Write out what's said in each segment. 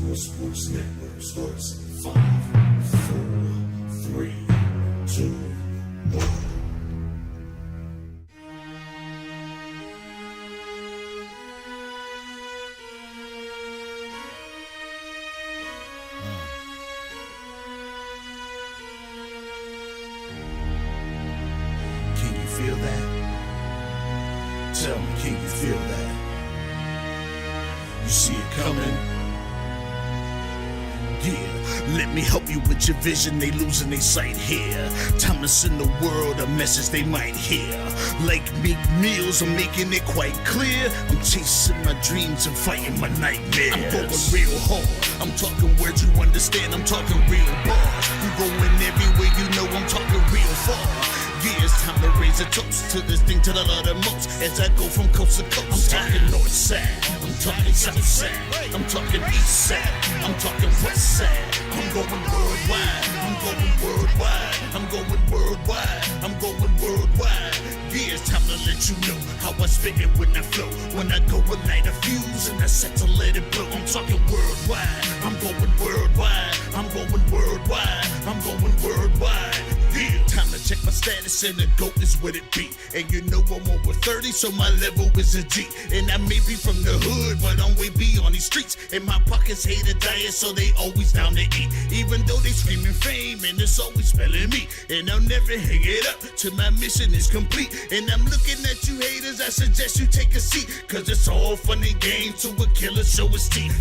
Roxamore Sports Network starts in 5, 4, 3, 2, 1. Can you feel that? Tell me, can you feel that? You see it coming? Yeah, let me help you with your vision. They losing their sight here. Time to send the world a message they might hear. Like Meek Mills, I'm making it quite clear. I'm chasing my dreams and fighting my nightmares. I'm going real hard. I'm talking words you understand. I'm talking real bars. I'm going everywhere you know. I'm talking real far. Yeah, it's time to raise a toast to this thing to the love the most. As I go from coast to coast, I'm talking north side, I'm talking south side, I'm talking east side, I'm talking west side. I'm going worldwide, I'm going worldwide, I'm going worldwide, I'm going worldwide. Yeah, it's time to let you know how I spit it when I flow. When I go and light a fuse and I set to let it blow. I'm talking worldwide, I'm going worldwide, I'm going worldwide, I'm going worldwide. Yeah, time to check my status and the GOAT is what it be. And you know I'm over 30, so my level is a G. And I may be from the hood, but I'm way beyond these streets. And my pockets hate a diet, so they always down to eat. Even though they screaming fame, and it's always spelling me. And I'll never hang it up till my mission is complete. And I'm looking at you haters, I suggest you take a seat. Cause it's all fun and games to a killer show his teeth.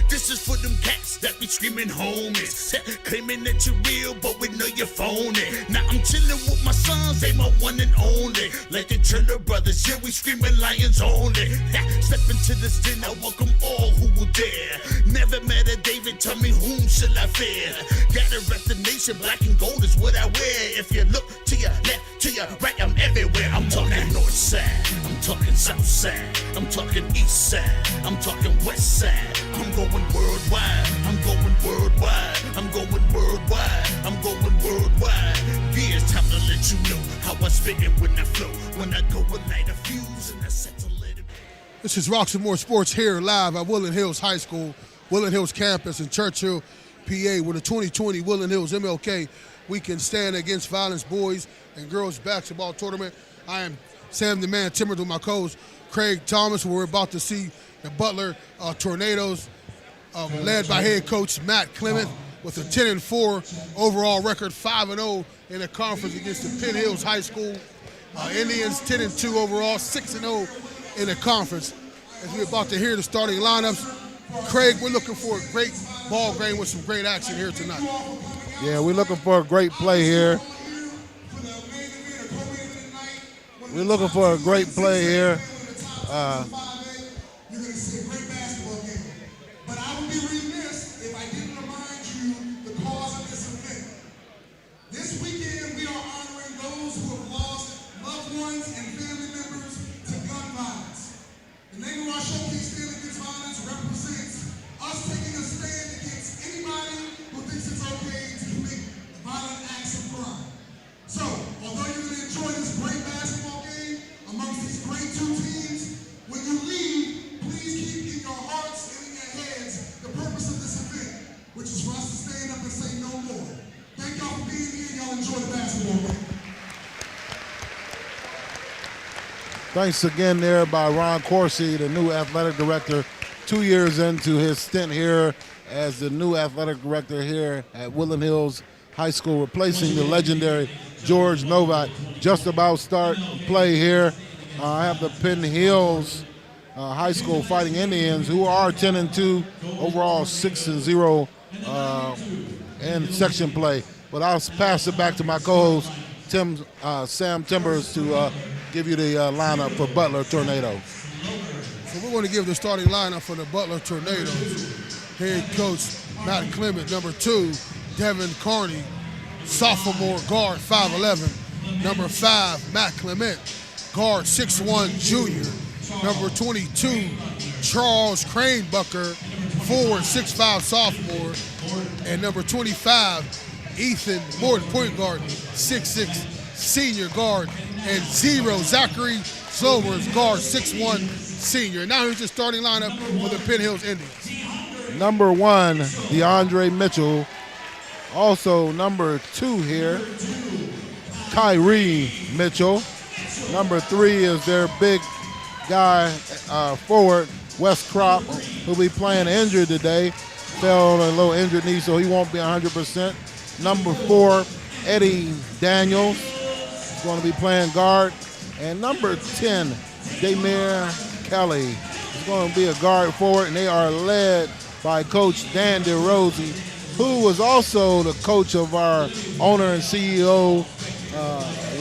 This is for them cats that be screaming homies. Claiming that you're real, but we know you're phony. Now I'm chillin' with my sons, they my one and only. Like the Turner brothers, yeah, we screamin' lions only. Step into this den, I welcome all who will dare. Never met a David, tell me whom shall I fear? Gotta rep the nation, black and gold is what I wear. If you look to your left, to your right, I'm everywhere. I'm talking north side, I'm talking south side, I'm talking east side, I'm talking west side. I'm going worldwide, I'm going worldwide, I'm going worldwide, I'm going worldwide. Yeah, it's time to let you know how I spit it when I flow. When I go and light a fuse and I set to let it. This is Roxamore Sports here live at Woodland Hills High School, Woodland Hills campus in Churchill, PA, with the 2020 Woodland Hills MLK Weekend Stand Against Violence Boys and Girls Basketball Tournament. I am Sam the Man Timmons with my co-host Craig Thomas. We're about to see the Butler Tornadoes, led by head coach Matt Clement, with a 10-4 overall record, 5-0 in the conference against the Penn Hills High School. Indians 10-2 overall, 6-0 in the conference. As we're about to hear the starting lineups, Craig, we're looking for a great ball game with some great action here tonight. Yeah, we're looking for a great play here. We're looking for a great play here. You're going to see a great basketball game. But I would be remiss if I didn't remind you the cause of this event. This weekend, we are honoring those who have lost loved ones and family members to gun violence. The name of our showcase, Stand Against Violence, represents us taking a stand against anybody who thinks it's okay to commit violent acts of crime. So, although you're going to enjoy this great basketball game amongst these great two teams, when you leave, please keep in your hearts and in your heads the purpose of this event, which is for us to stand up and say no more. Thank y'all for being here. Y'all enjoy the basketball game. Thanks again there by Ron Corsi, the new athletic director, 2 years into his stint here as the new athletic director here at Woodland Hills High School, replacing the legendary George Novak. Just about start play here. I have the Penn Hills High School Fighting Indians, who are 10-2 overall, 6-0 in section play. But I'll pass it back to my co-host Sam Timbers to give you the lineup for Butler Tornadoes. So we're going to give the starting lineup for the Butler Tornadoes. Head coach Matt Clement, number 2, Devin Carney, sophomore guard, 5'11". Number 5, Matt Clement, guard, 6'1", junior. Number 22, Charles Cranebucker, forward, 6'5", sophomore. And number 25, Ethan Morton, point guard, 6'6", senior guard. And 0, Zachary Silvers, guard, 6'1", senior. Now here's the starting lineup for the Penn Hills Indians. number 1, DeAndre Mitchell. Also number 2 here, Kyrie Mitchell. Number 3 is their big guy forward, Wes Crop, who'll be playing injured today. Fell on a little injured knee, so he won't be 100%. Number 4, Eddie Daniels is going to be playing guard. And number 10, Damir Kelly is going to be a guard forward, and they are led by Coach Dan DeRosie, who was also the coach of our owner and CEO,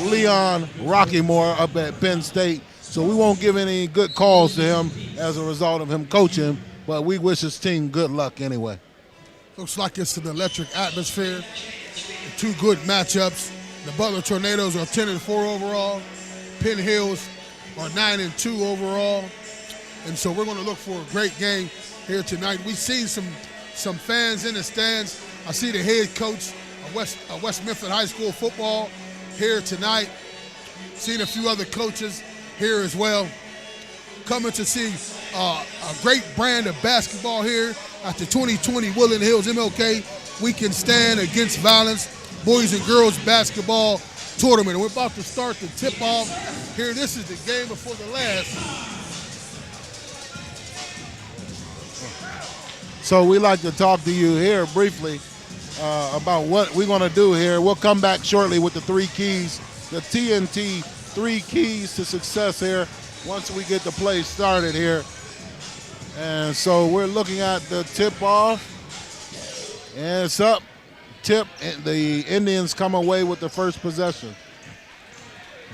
Leon Roxamore, up at Penn State. So we won't give any good calls to him as a result of him coaching, but we wish his team good luck anyway. Looks like it's an electric atmosphere. 2 good matchups. The Butler Tornadoes are 10-4 overall. Penn Hills are 9-2 overall. And so we're going to look for a great game here tonight. We've seen some fans in the stands. I see the head coach of West Memphis High School football here tonight. Seen a few other coaches here as well. Coming to see a great brand of basketball here at the 2020 Woodland Hills MLK Weekend Stand Against Violence Boys and Girls Basketball Tournament. And we're about to start the tip-off here. This is the game before the last. So we like to talk to you here briefly about what we're going to do here. We'll come back shortly with the 3 keys, the TNT 3 keys to success here once we get the play started here. And so we're looking at the tip-off, and it's up. Tip, and the Indians come away with the first possession.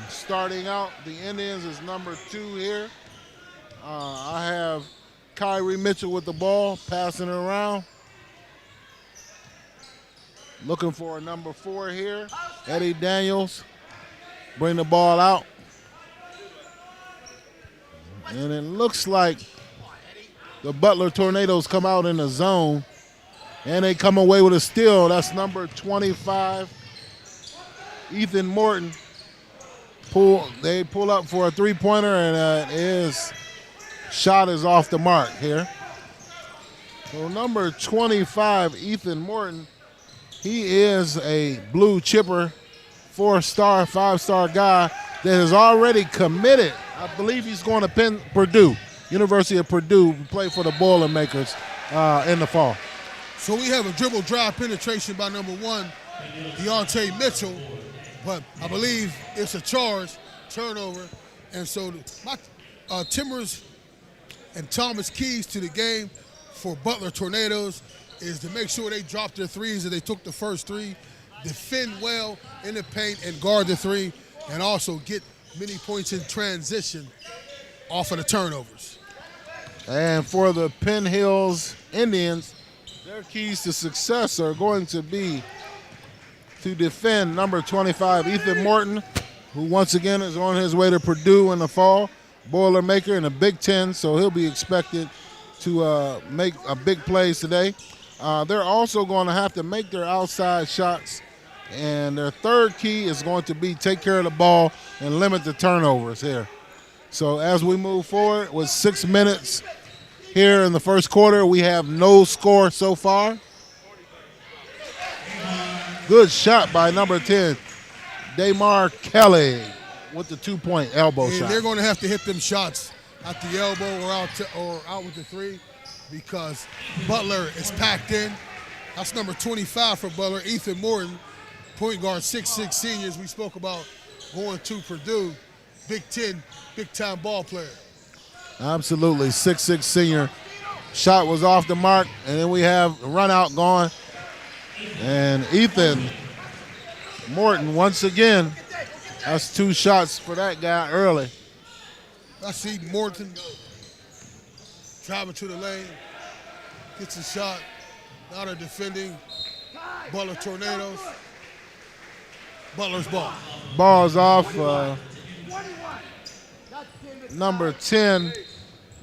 Starting out, the Indians is number 2 here. I have Kyrie Mitchell with the ball, passing it around. Looking for a number 4 here. Eddie Daniels, bring the ball out. And it looks like the Butler Tornadoes come out in the zone, and they come away with a steal. That's number 25, Ethan Morton. They pull up for a 3-pointer, and shot is off the mark here. So number 25, Ethan Morton, he is a blue chipper, 4-star, 5-star guy that has already committed. I believe he's going to Purdue, University of Purdue, play for the Boilermakers in the fall. So we have a dribble drive penetration by number 1, Deontay Mitchell, but I believe it's a turnover. And so Timbers and Thomas' keys to the game for Butler Tornadoes is to make sure they drop their threes, that they took the first 3, defend well in the paint and guard the 3, and also get many points in transition off of the turnovers. And for the Penn Hills Indians, their keys to success are going to be to defend number 25, Ethan Morton, who once again is on his way to Purdue in the fall, Boilermaker in the Big Ten, so he'll be expected to make a big plays today. They're also going to have to make their outside shots, and their third key is going to be take care of the ball and limit the turnovers here. So as we move forward with 6 minutes here in the first quarter, we have no score so far. Good shot by number 10, Damar Kelly, with the 2-point elbow shot. They're going to have to hit them shots at the elbow or out with the 3, because Butler is packed in. That's number 25 for Butler, Ethan Morton, point guard, 6'6" seniors. We spoke about going to Purdue, Big Ten, big-time ball player. Absolutely, 6'6" senior. Shot was off the mark, and then we have a run out going. And Ethan Morton, once again, that's 2 shots for that guy early. I see Morton driving to the lane, gets a shot. Now they're defending Butler Tornadoes. Butler's ball. Ball's off. Number 10,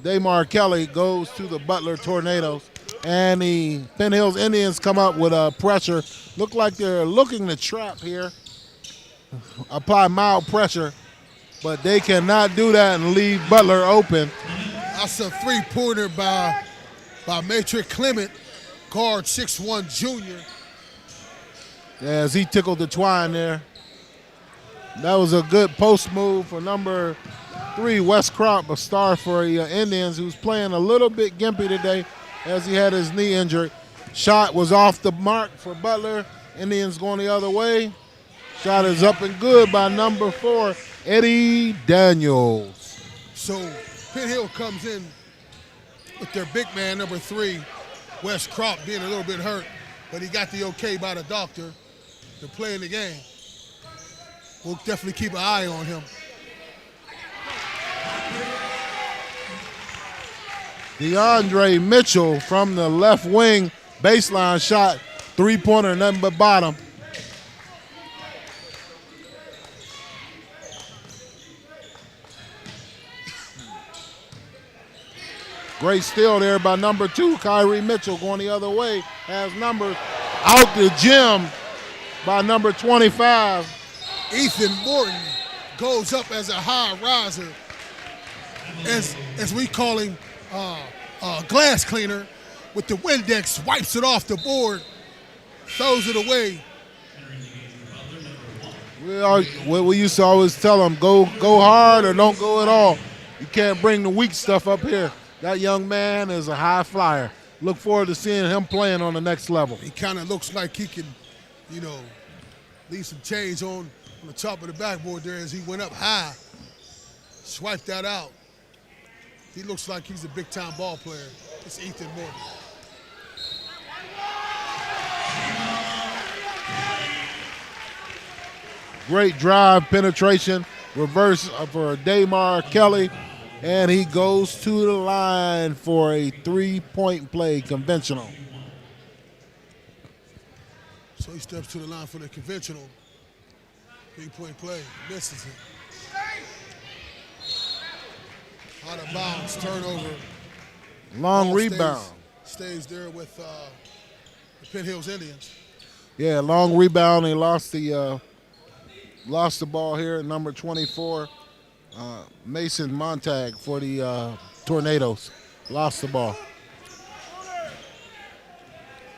Damar Kelly, goes to the Butler Tornadoes. And the Penn Hills Indians come up with pressure. Look like they're looking to trap here. Apply mild pressure, but they cannot do that and leave Butler open. That's a 3-pointer by by Matrix Clement, guard 6'1" junior. As he tickled the twine there. That was a good post move for number 3, Wes Crop, a star for the Indians, who's playing a little bit gimpy today as he had his knee injured. Shot was off the mark for Butler. Indians going the other way. Shot is up and good by number 4, Eddie Daniels. So Penn Hill comes in with their big man, number 3, Wes Crop, being a little bit hurt, but he got the okay by the doctor to play in the game. We'll definitely keep an eye on him. DeAndre Mitchell from the left wing, baseline shot, three-pointer, nothing but bottom. Great steal there by number 2, Kyrie Mitchell, going the other way. Has numbers out the gym by number 25. Ethan Morton goes up as a high riser, as we call him, glass cleaner, with the Windex, wipes it off the board, throws it away. We used to always tell them, go hard or don't go at all. You can't bring the weak stuff up here. That young man is a high flyer. Look forward to seeing him playing on the next level. He kind of looks like he can, leave some change on the top of the backboard there as he went up high. Swipe that out. He looks like he's a big-time ball player. It's Ethan Morton. Great drive, penetration, reverse for Damar Kelly, and he goes to the line for a three-point play, conventional. So he steps to the line for the conventional three-point play, misses it. Out of bounds, turnover. Long Ball rebound. Stays there with the Penn Hills Indians. Yeah, long rebound. He lost the ball here. Number 24, Mason Montag for the Tornadoes. Lost the ball.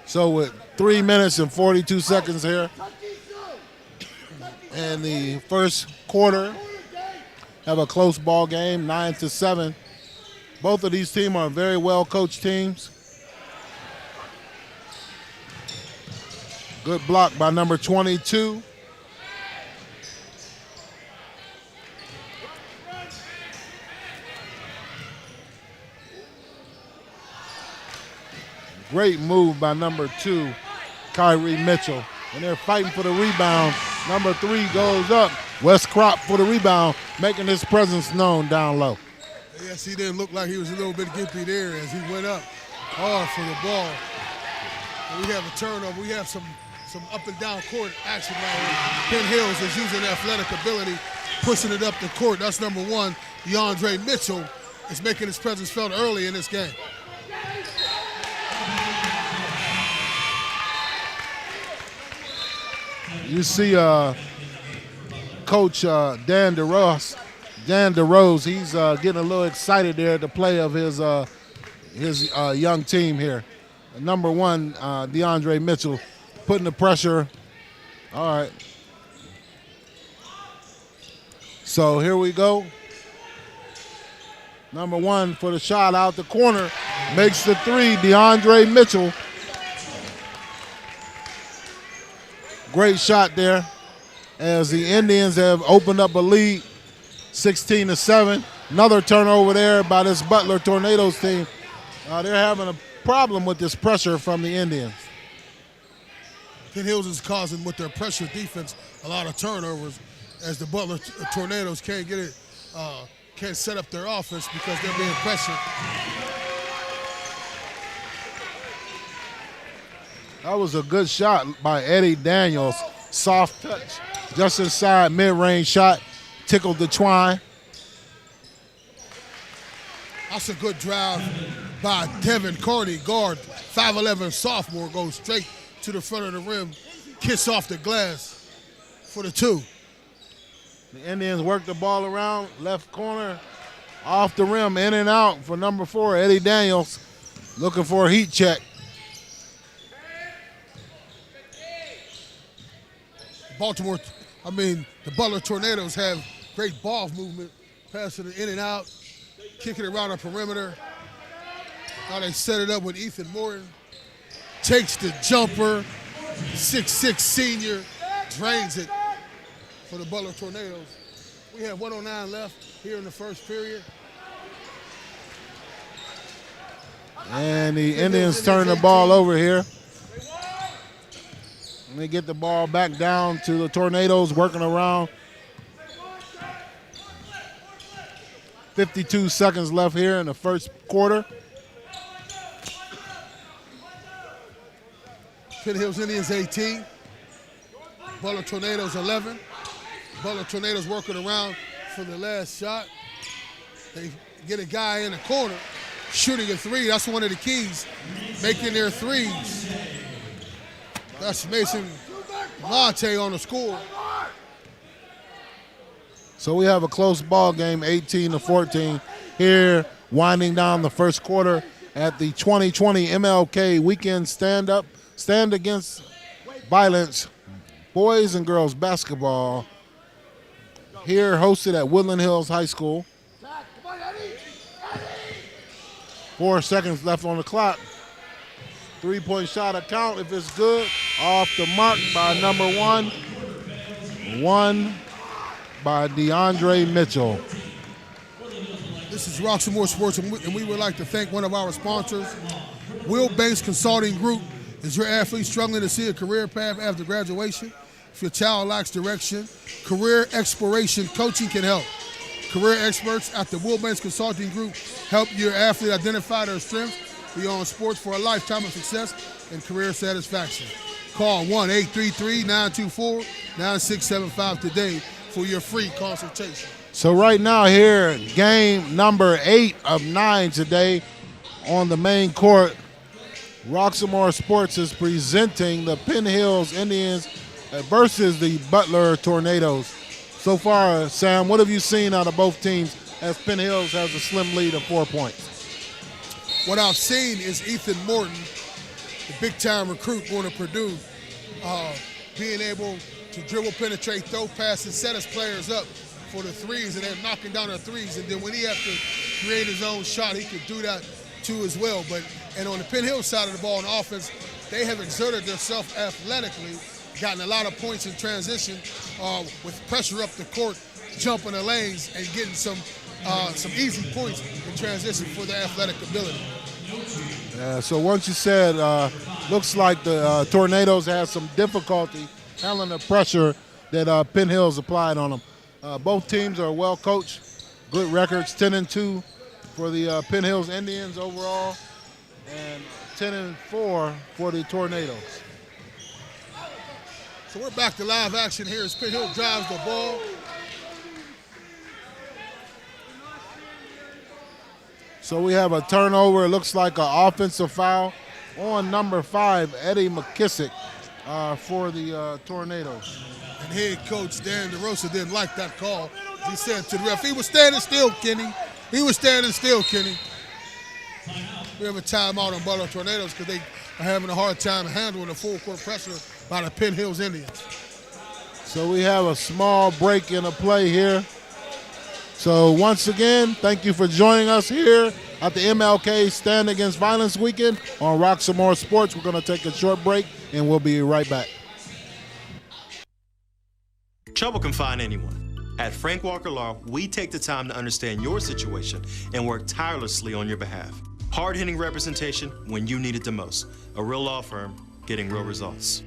So with 3 minutes and 42 seconds here, and the first quarter, have a close ball game, 9-7. Both of these teams are very well coached teams. Good block by number 22. Great move by number 2, Kyrie Mitchell. And they're fighting for the rebound. Number 3 goes up. Wes Crop for the rebound, making his presence known down low. Yes, he didn't look like he was a little bit gimpy there as he went up hard for the ball. And we have a turnover. We have some up and down court action right here. Penn Hills is using athletic ability, pushing it up the court. That's number 1. DeAndre Mitchell is making his presence felt early in this game. You see Coach Dan DeRose. He's getting a little excited there at the play of his young team here. Number 1, DeAndre Mitchell, putting the pressure. All right. So here we go. Number 1 for the shot out the corner. Makes the 3, DeAndre Mitchell. Great shot there as the Indians have opened up a lead, 16-7. Another turnover there by this Butler Tornadoes team. They're having a problem with this pressure from the Indians. Penn Hills is causing, with their pressure defense, a lot of turnovers as the Butler Tornadoes can't get it, can't set up their offense because they're being pressured. That was a good shot by Eddie Daniels. Soft touch, just inside mid-range shot, tickled the twine. That's a good drive by Devin Carney, guard, 5'11" sophomore, goes straight to the front of the rim, kiss off the glass for the 2. The Indians work the ball around, left corner, off the rim, in and out for number 4, Eddie Daniels. looking for a heat check. The Butler Tornadoes have great ball movement, passing it in and out, kicking it around the perimeter. Now they set it up with Ethan Morton. Takes the jumper, 6'6" senior, drains it for the Butler Tornadoes. We have 1:09 left here in the first period. And the Indians turn the ball over here. And they get the ball back down to the Tornadoes working around. 52 seconds left here in the first quarter. Penn Hills Indians 18. Butler Tornadoes 11. Butler Tornadoes working around for the last shot. They get a guy in the corner shooting a three. That's one of the keys, making their threes. That's Mason Monte on the score. So we have a close ball game, 18-14 here, winding down the first quarter at the 2020 MLK Weekend Stand Against Violence Boys and Girls Basketball here hosted at Woodland Hills High School. 4 seconds left on the clock. 3-point shot account if it's good. Off the mark by number 1. 1 by DeAndre Mitchell. This is Roxamore Sports, and we would like to thank one of our sponsors, Will Banks Consulting Group. Is your athlete struggling to see a career path after graduation? If your child lacks direction, career exploration coaching can help. Career experts at the Will Banks Consulting Group help your athlete identify their strengths beyond sports for a lifetime of success and career satisfaction. Call 1-833-924-9675 today for your free consultation. So right now here, game number 8 of 9 today on the main court. Roxamore Sports is presenting the Penn Hills Indians versus the Butler Tornadoes. So far, Sam, what have you seen out of both teams as Penn Hills has a slim lead of 4 points? What I've seen is Ethan Morton, the big-time recruit going to Purdue, being able to dribble, penetrate, throw passes, set his players up for the threes, and then knocking down the threes. And then when he has to create his own shot, he could do that too as well. And on the Penn Hill side of the ball on offense, they have exerted themselves athletically, gotten a lot of points in transition with pressure up the court, jumping the lanes, and getting some easy points in transition for their athletic ability. So once you said, looks like the Tornadoes had some difficulty handling the pressure that Penn Hills applied on them. Both teams are well coached, good records, 10-2 for the Penn Hills Indians overall, and 10-4 for the Tornadoes. So we're back to live action here as Penn Hill drives the ball. So we have a turnover. It looks like an offensive foul on number 5, Eddie McKissick, for the Tornadoes. And head coach Dan DeRosa didn't like that call. He said to the ref, he was standing still, Kenny. He was standing still, Kenny. We have a timeout on Butler Tornadoes because they are having a hard time handling the full court pressure by the Penn Hills Indians. So we have a small break in the play here. So once again, thank you for joining us here at the MLK Stand Against Violence Weekend on Roxamore Sports. We're going to take a short break, and we'll be right back. Trouble can find anyone. At Frank Walker Law, we take the time to understand your situation and work tirelessly on your behalf. Hard-hitting representation when you need it the most. A real law firm getting real results.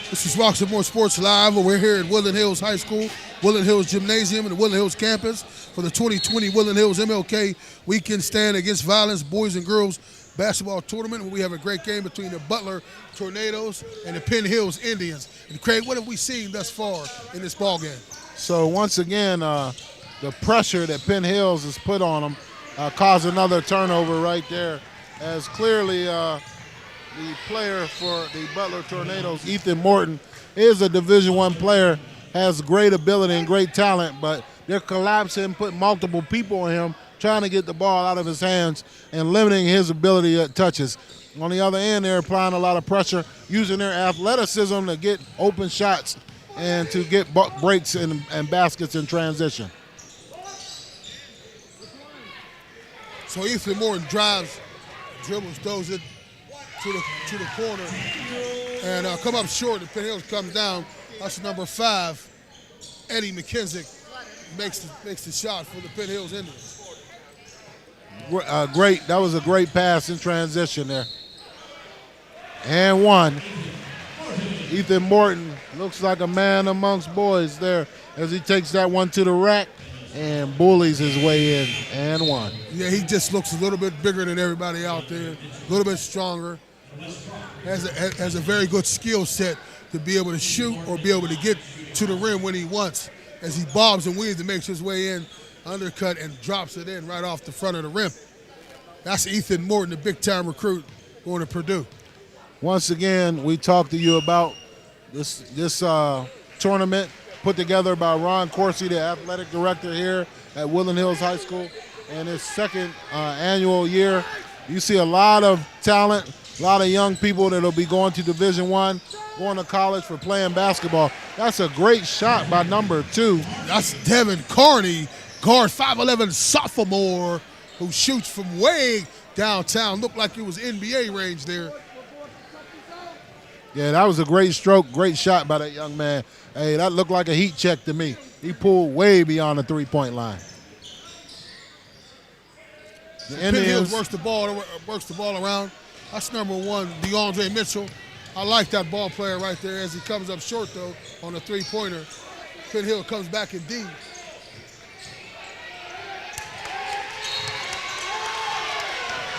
This is Roxamore Sports Live. We're here at Woodland Hills High School, Woodland Hills Gymnasium, and the Woodland Hills campus for the 2020 Woodland Hills MLK Weekend Stand Against Violence Boys and Girls Basketball Tournament. We have a great game between the Butler Tornadoes and the Penn Hills Indians. And Craig, what have we seen thus far in this ball game? So once again, the pressure that Penn Hills has put on them caused another turnover right there, as clearly the player for the Butler Tornadoes, Ethan Morton, is a Division I player, has great ability and great talent, but they're collapsing, putting multiple people on him, trying to get the ball out of his hands and limiting his ability at touches. On the other end, they're applying a lot of pressure, using their athleticism to get open shots and to get breaks and baskets in transition. So Ethan Morton drives, dribbles, throws it to the corner, and come up short. And Penn Hills comes down. That's number 5, Eddie McKenzie, makes the shot for the Penn Hills Indians. That was a great pass in transition there. And one. Ethan Morton looks like a man amongst boys there as he takes that one to the rack and bullies his way in. And one. Yeah, he just looks a little bit bigger than everybody out there, a little bit stronger. Has a very good skill set to be able to shoot or be able to get to the rim when he wants, as he bobs and weaves and makes his way in, undercut, and drops it in right off the front of the rim. That's Ethan Morton, the big-time recruit going to Purdue. Once again, we talked to you about this tournament put together by Ron Coursey, the athletic director here at Woodland Hills High School, and his second annual year. You see a lot of talent, a lot of young people that will be going to Division I, going to college for playing basketball. That's a great shot by number 2. That's Devin Carney, guard 5'11", sophomore, who shoots from way downtown. Looked like it was NBA range there. Yeah, that was a great stroke, great shot by that young man. Hey, that looked like a heat check to me. He pulled way beyond the three-point line. The Penn Indians Hills works the ball around. That's number 1, DeAndre Mitchell. I like that ball player right there as he comes up short, though, on the three-pointer. Penn Hill comes back in D.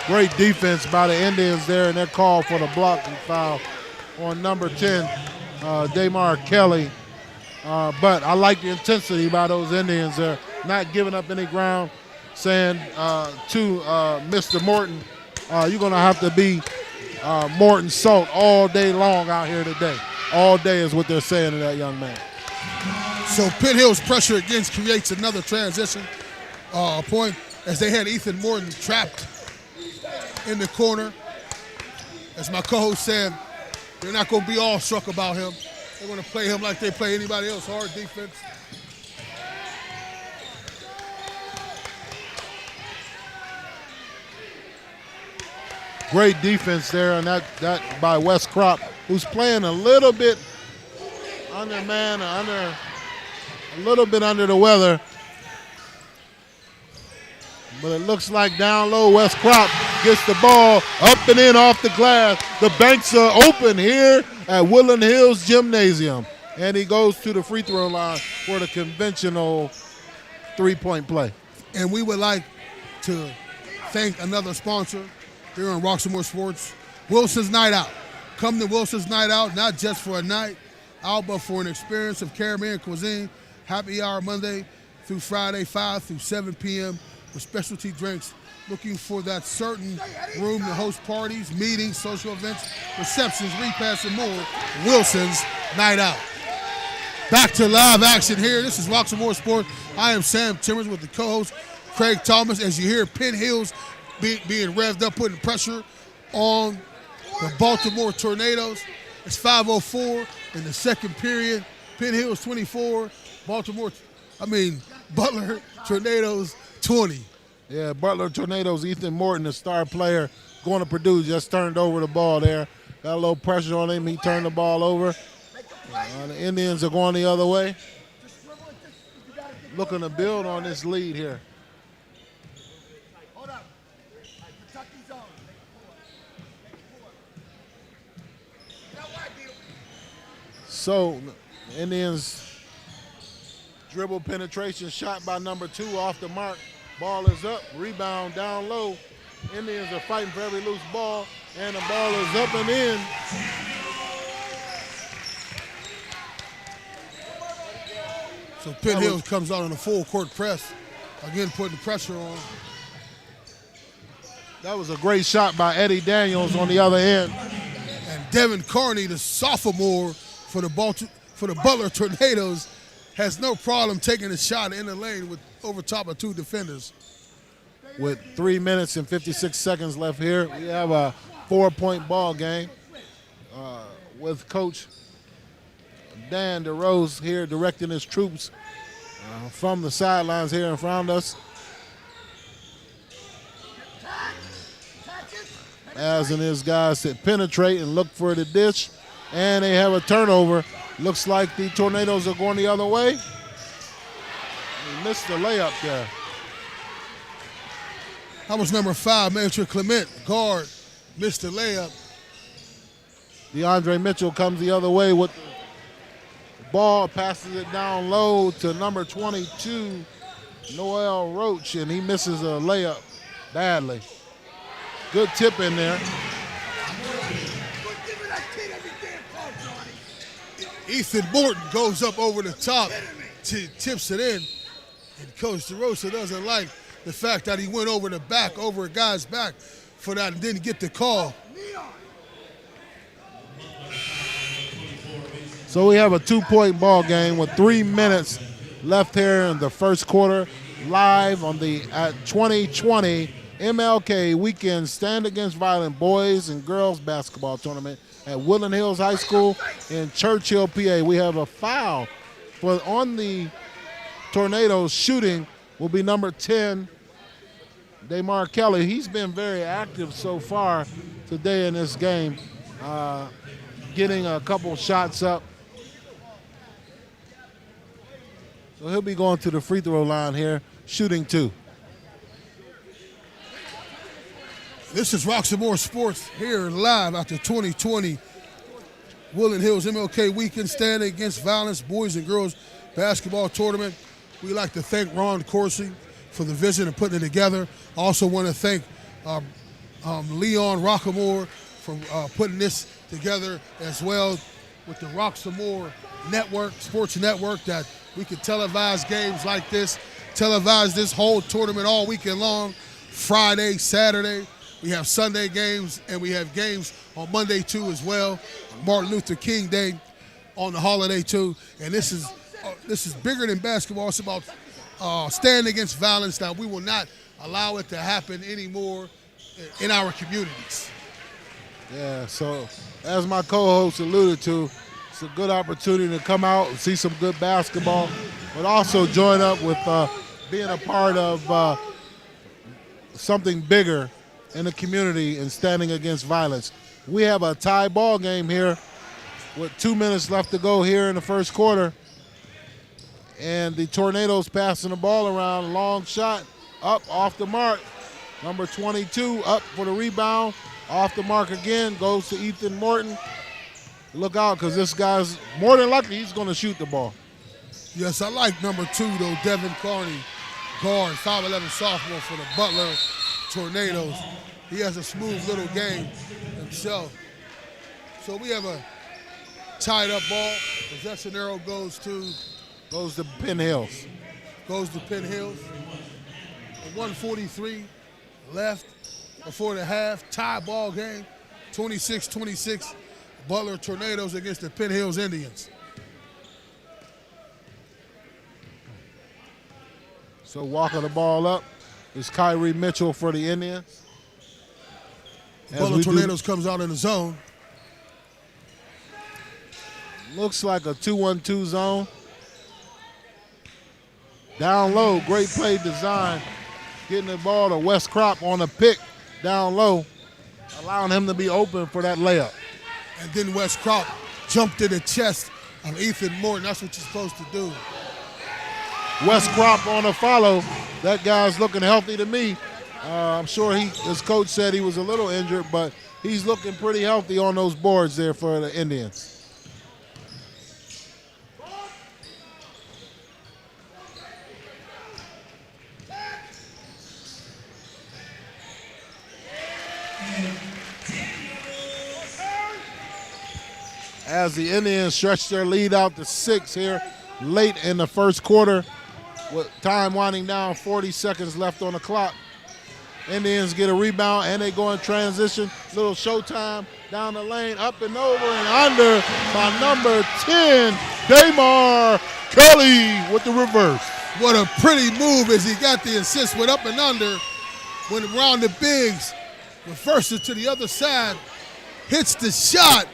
Great defense by the Indians there, and their call for the blocking foul on number 10, Damar Kelly. But I like the intensity by those Indians there, not giving up any ground, saying to Mr. Morton, you're going to have to be Morton Salt all day long out here today. All day is what they're saying to that young man. So Penn Hill's pressure against creates another transition point as they had Ethan Morton trapped in the corner. As my co-host said, they're not going to be all struck about him. They're going to play him like they play anybody else, hard defense. Great defense there, and that by Wes Kropp, who's playing a little bit under the weather. But it looks like down low, Wes Kropp gets the ball up and in off the glass. The banks are open here at Woodland Hills Gymnasium. And he goes to the free throw line for the conventional three-point play. And we would like to thank another sponsor here on Roxamore Sports, Wilson's Night Out. Come to Wilson's Night Out, not just for a night out, but for an experience of Caribbean cuisine. Happy hour Monday through Friday, 5 through 7 p.m. with specialty drinks. Looking for that certain room to host parties, meetings, social events, receptions, repasts, and more. Wilson's Night Out. Back to live action here. This is Roxamore Sports. I am Sam Timmons with the co-host Craig Thomas. As you hear, Penn Hills being revved up, putting pressure on the Baltimore Tornadoes. It's 5:04 in the second period. Penn Hills 24, Butler Tornadoes 20. Yeah, Butler Tornadoes, Ethan Morton, the star player, going to Purdue, just turned over the ball there. Got a little pressure on him. He turned the ball over. The Indians are going the other way. Looking to build on this lead here. So, the Indians dribble penetration shot by number 2 off the mark. Ball is up, rebound down low. Indians are fighting for every loose ball, and the ball is up and in. So Penn Hills comes out on a full court press, again putting pressure on. That was a great shot by Eddie Daniels on the other end. And Devin Carney, the sophomore for the Butler Tornadoes, has no problem taking a shot in the lane with over top of 2 defenders. with 3 minutes and 56 seconds left here. We have a 4-point ball game with Coach Dan DeRose here directing his troops from the sidelines here in front of us. As and his guys that penetrate and look for the dish, and they have a turnover. Looks like the Tornadoes are going the other way. He missed the layup there. That was number 5, Major Clement, guard, missed the layup. DeAndre Mitchell comes the other way with the ball, passes it down low to number 22, Noel Roach, and he misses a layup badly. Good tip in there. Ethan Morton goes up over the top, tips it in, and Coach DeRosa doesn't like the fact that he went over the back, over a guy's back for that and didn't get the call. So we have a 2-point ball game with 3 minutes left here in the first quarter, live on the 2020 MLK Weekend Stand Against Violent Boys and Girls Basketball Tournament at Woodland Hills High School in Churchill, PA. We have a foul on the Tornadoes. Shooting will be number 10, Damar Kelly. He's been very active so far today in this game, getting a couple shots up. So he'll be going to the free throw line here, shooting 2. This is Roxamore Sports here live at the 2020 Woodland Hills MLK Weekend Stand Against Violence Boys and Girls Basketball Tournament. We'd like to thank Ron Coursey for the visit and putting it together. Also want to thank Leon Roxamore for putting this together as well with the Roxamore Network, Sports Network, that we can televise games like this, televise this whole tournament all weekend long, Friday, Saturday. We have Sunday games, and we have games on Monday, too, as well. Martin Luther King Day on the holiday, too. And this is bigger than basketball. It's about standing against violence. Now, we will not allow it to happen anymore in our communities. Yeah, so as my co-host alluded to, it's a good opportunity to come out and see some good basketball, but also join up with being a part of something bigger in the community and standing against violence. We have a tie ball game here with 2 minutes left to go here in the first quarter. And the Tornadoes passing the ball around, long shot, up off the mark. Number 22 up for the rebound, off the mark again, goes to Ethan Morton. Look out, because this guy's more than likely he's going to shoot the ball. Yes, I like number 2, though, Devin Carney, guard, 5'11" sophomore for the Butler Tornadoes. He has a smooth little game himself. So we have a tied up ball. Possession arrow goes to Penn Hills. Goes to Penn Hills. 1:43 left before the half. Tie ball game. 26-26. Butler Tornadoes against the Penn Hills Indians. So walking the ball up is Kyrie Mitchell for the Indians. Butler Tornadoes comes out in the zone. Looks like a 2-1-2 zone. Down low, great play design. Getting the ball to Wes Kropp on a pick down low, allowing him to be open for that layup. And then Wes Kropp jumped in the chest of Ethan Morton. That's what you're supposed to do. Wes Kropp on a follow. That guy's looking healthy to me. I'm sure his coach said he was a little injured, but he's looking pretty healthy on those boards there for the Indians. As the Indians stretch their lead out to 6 here late in the first quarter, with time winding down, 40 seconds left on the clock. Indians get a rebound and they go in transition. Little showtime down the lane, up and over and under by number 10, Damar Kelly with the reverse. What a pretty move as he got the assist with up and under. Went around the bigs, reverses to the other side, hits the shot,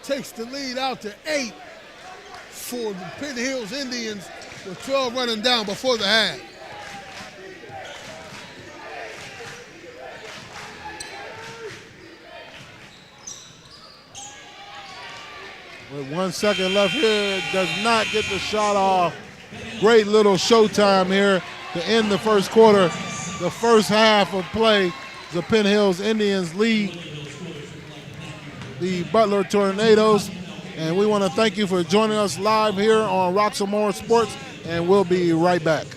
takes the lead out to 8 for the Penn Hills Indians with 12 running down before the half. With 1 second left here, does not get the shot off. Great little showtime here to end the first quarter. The first half of play, the Penn Hills Indians lead the Butler Tornadoes. And we want to thank you for joining us live here on Roxamore Sports, and we'll be right back.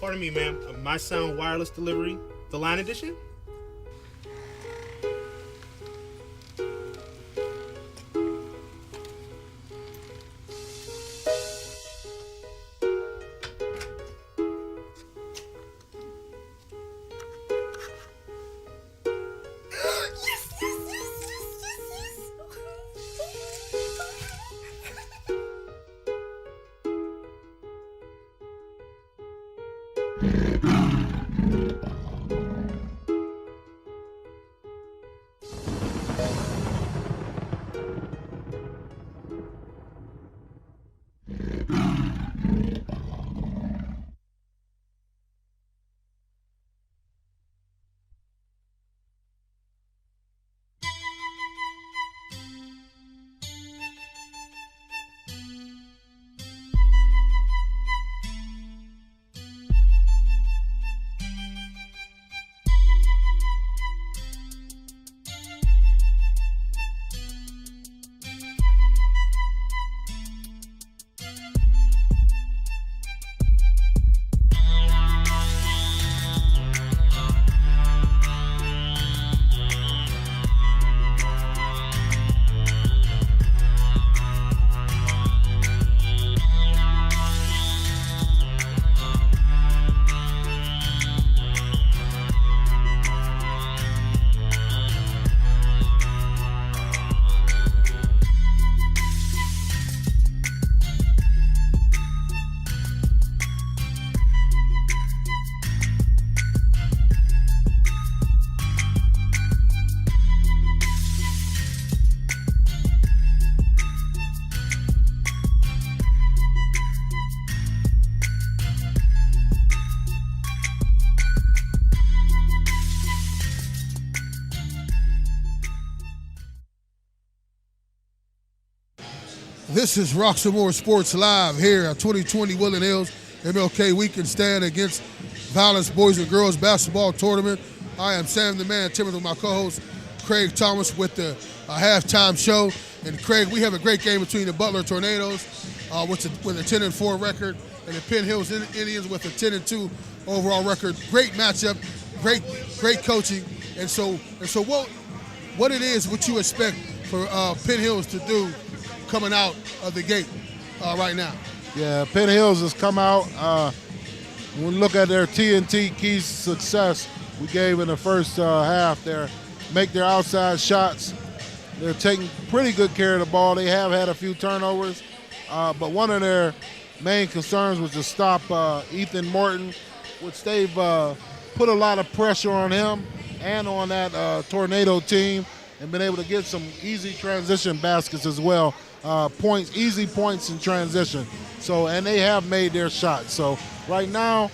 Pardon me, ma'am. My Sound Wireless Delivery, the Line Edition? This is Roxamore Sports Live here at 2020 Woodland Hills MLK Weekend Stand Against Violence Boys and Girls Basketball Tournament. I am Sam the Man Timmons with my co-host Craig Thomas with the halftime show. And Craig, we have a great game between the Butler Tornadoes with a 10-4 record and the Penn Hills Indians with a 10-2 overall record. Great matchup, great coaching. And so what it is, what you expect for Penn Hills to do coming out of the gate right now? Yeah, Penn Hills has come out. When we look at their TNT key success, we gave in the first half there, make their outside shots. They're taking pretty good care of the ball. They have had a few turnovers, but one of their main concerns was to stop Ethan Morton, which they've put a lot of pressure on him and on that Tornado team, and been able to get some easy transition baskets as well. Easy points in transition. So, and they have made their shots. So right now,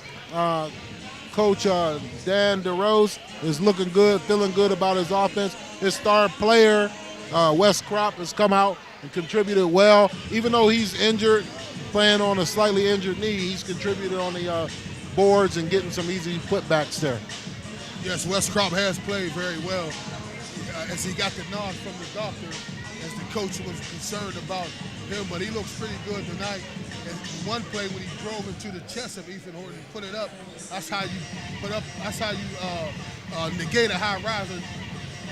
Coach Dan DeRose is looking good, feeling good about his offense. His star player, Wes Kropp, has come out and contributed well. Even though he's injured, playing on a slightly injured knee, he's contributed on the boards and getting some easy putbacks there. Yes, Wes Kropp has played very well as he got the nod from the doctor, as the coach was concerned about him, but he looks pretty good tonight. And one play when he drove into the chest of Ethan Horton and put it up, that's how you negate a high riser.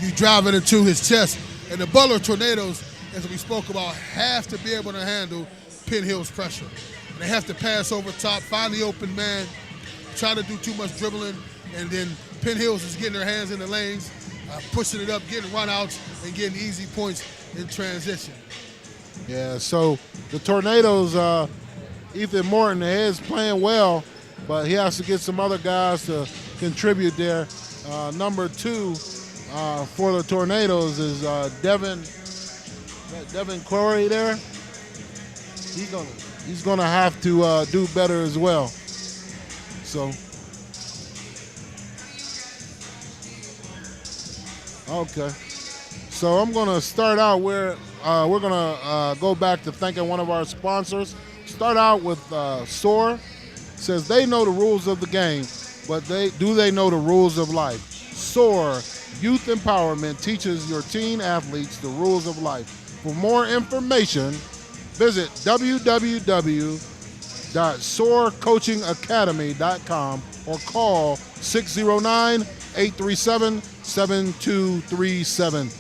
You drive it into his chest. And the Butler Tornadoes, as we spoke about, have to be able to handle Penn Hill's pressure. They have to pass over top, find the open man, try to do too much dribbling, and then Penn Hills is getting their hands in the lanes, pushing it up, getting run-outs, and getting easy points in transition. Yeah, so the Tornadoes, Ethan Morton is playing well, but he has to get some other guys to contribute there. Number 2 for the Tornadoes is Devin Clory there. He's gonna have to do better as well. So, okay. So I'm gonna start out where we're gonna go back to thanking one of our sponsors. Start out with SOAR. Says they know the rules of the game, but do they know the rules of life? SOAR Youth Empowerment teaches your teen athletes the rules of life. For more information, visit www.soarcoachingacademy.com or call 609-837-7237.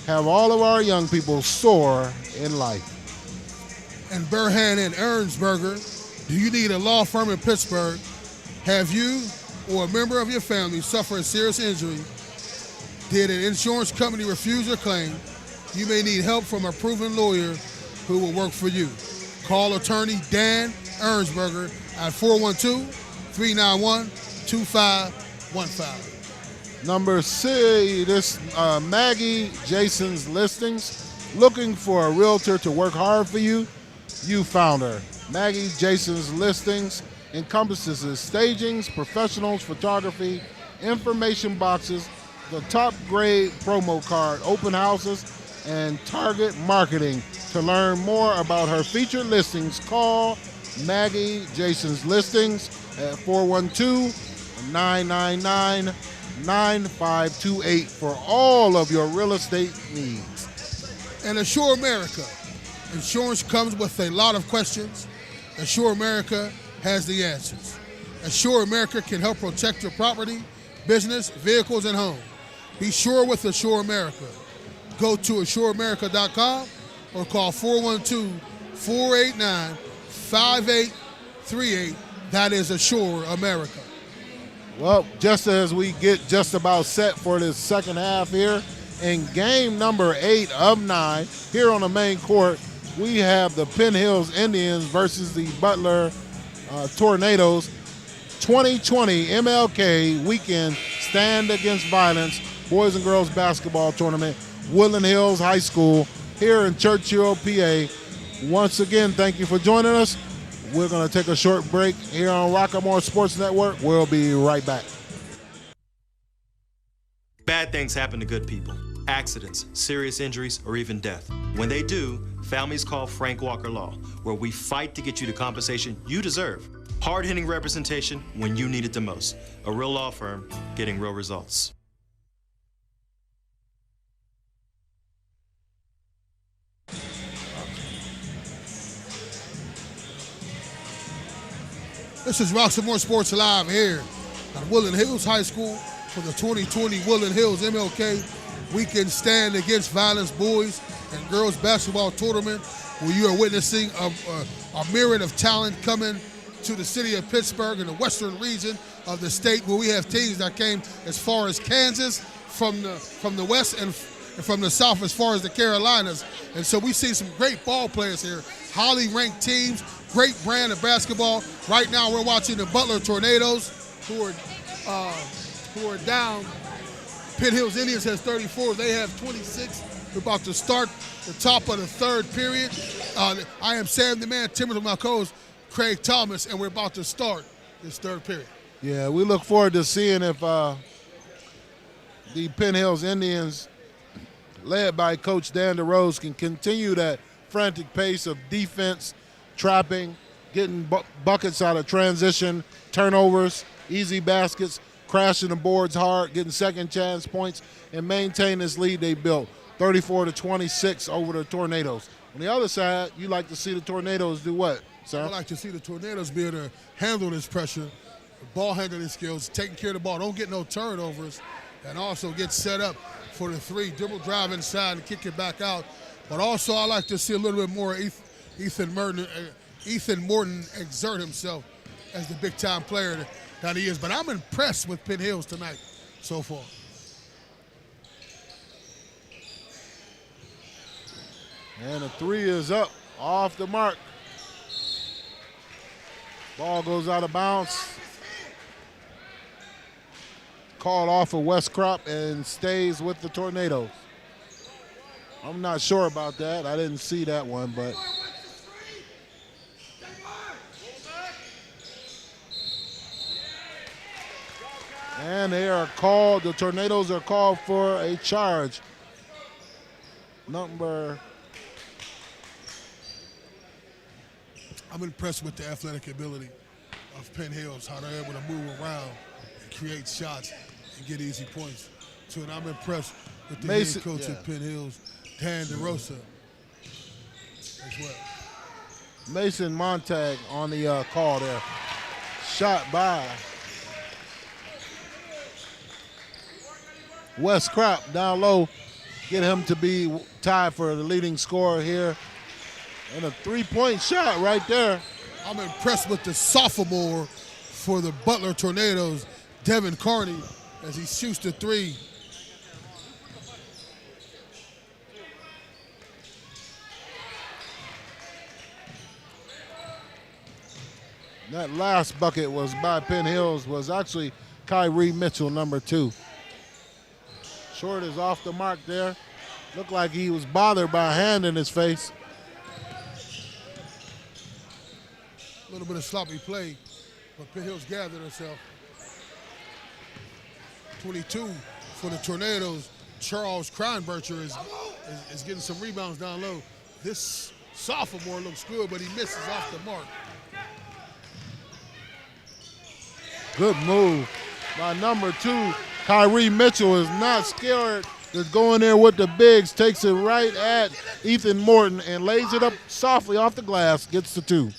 Have all of our young people soar in life. And Burhan and Ernsberger, do you need a law firm in Pittsburgh? Have you or a member of your family suffer a serious injury? Did an insurance company refuse your claim? You may need help from a proven lawyer who will work for you. Call attorney Dan Ernsberger at 412-391-2515. Number 6, this Maggie Jason's Listings. Looking for a realtor to work hard for you? You found her. Maggie Jason's Listings encompasses stagings, professionals, photography, information boxes, the top grade promo card, open houses, and target marketing. To learn more about her featured listings, call Maggie Jason's Listings at 412-999-9528 for all of your real estate needs. And Assure America. Insurance comes with a lot of questions. Assure America has the answers. Assure America can help protect your property, business, vehicles, and home. Be sure with Assure America. Go to AssureAmerica.com or call 412-489-5838. That is Assure America. Well, just as we get just about set for this second half here, in game number 8 of 9, here on the main court, we have the Penn Hills Indians versus the Butler Tornadoes. 2020 MLK Weekend Stand Against Violence Boys and Girls Basketball Tournament, Woodland Hills High School, here in Churchill, PA. Once again, thank you for joining us. We're going to take a short break here on Roxamore Sports Network. We'll be right back. Bad things happen to good people. accidents, serious injuries, or even death. When they do, families call Frank Walker Law, where we fight to get you the compensation you deserve. Hard-hitting representation when you need it the most. A real law firm getting real results. This is Roxamore Sports Live here at Woodland Hills High School for the 2020 Woodland Hills MLK Weekend Stand Against Violence Boys and Girls Basketball Tournament, where you are witnessing a myriad of talent coming to the city of Pittsburgh and the western region of the state, where we have teams that came as far as Kansas from the west and from the south as far as the Carolinas. And so we see some great ball players here, highly ranked teams, great brand of basketball. Right now we're watching the Butler Tornadoes, who are down. Penn Hills Indians has 34. They have 26. We're about to start the top of the third period. I am Sam the Man Timmons with my co-host Craig Thomas, and we're about to start this third period. Yeah, we look forward to seeing if the Penn Hills Indians, led by Coach Dan DeRose, can continue that frantic pace of defense, trapping, getting buckets out of transition, turnovers, easy baskets, crashing the boards hard, getting second chance points, and maintain this lead they built, 34-26 over the Tornadoes. On the other side, you like to see the Tornadoes do what, sir? I like to see the Tornadoes be able to handle this pressure, ball handling skills, taking care of the ball, don't get no turnovers, and also get set up for the three, dribble drive inside and kick it back out. But also I like to see a little bit more Ethan Morton exert himself as the big-time player that he is. But I'm impressed with Penn Hills tonight so far. And the three is up, off the mark. Ball goes out of bounds. Called off of West Crop and stays with the Tornadoes. I'm not sure about that. I didn't see that one, but. And they are called, the Tornadoes are called for a charge. I'm impressed with the athletic ability of Penn Hills, how they're able to move around and create shots and get easy points. So, and I'm impressed with the head coach of Penn Hills, Dan DeRosa, as well. Mason Montag on the call there. Shot by Wes Crop down low. Get him to be tied for the leading scorer here. And a three-point shot right there. I'm impressed with the sophomore for the Butler Tornadoes, Devin Carney, as he shoots the three. That last bucket was by Penn Hills, was actually Kyrie Mitchell, number 2. Short is off the mark there. Looked like he was bothered by a hand in his face. A little bit of sloppy play, but Penn Hills gathered herself. 22 for the Tornadoes. Charles Kreinbercher is getting some rebounds down low. This sophomore looks good, but he misses off the mark. Good move by number 2. Kyrie Mitchell is not scared to go in there with the bigs, takes it right at Ethan Morton and lays it up softly off the glass, gets the 2.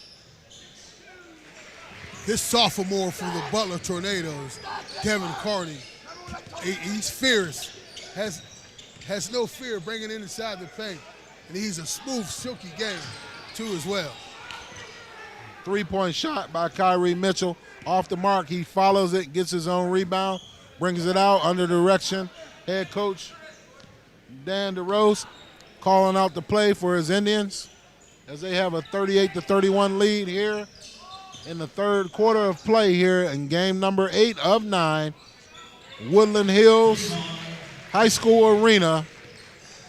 This sophomore for the Butler Tornadoes, Devin Carney, he's fierce, has no fear bringing it inside the paint, and he's a smooth, silky game too as well. 3-point shot by Kyrie Mitchell. Off the mark, he follows it, gets his own rebound, brings it out under direction. Head coach Dan DeRose calling out the play for his Indians as they have a 38-31 lead here in the third quarter of play here in game number 8 of 9. Woodland Hills High School Arena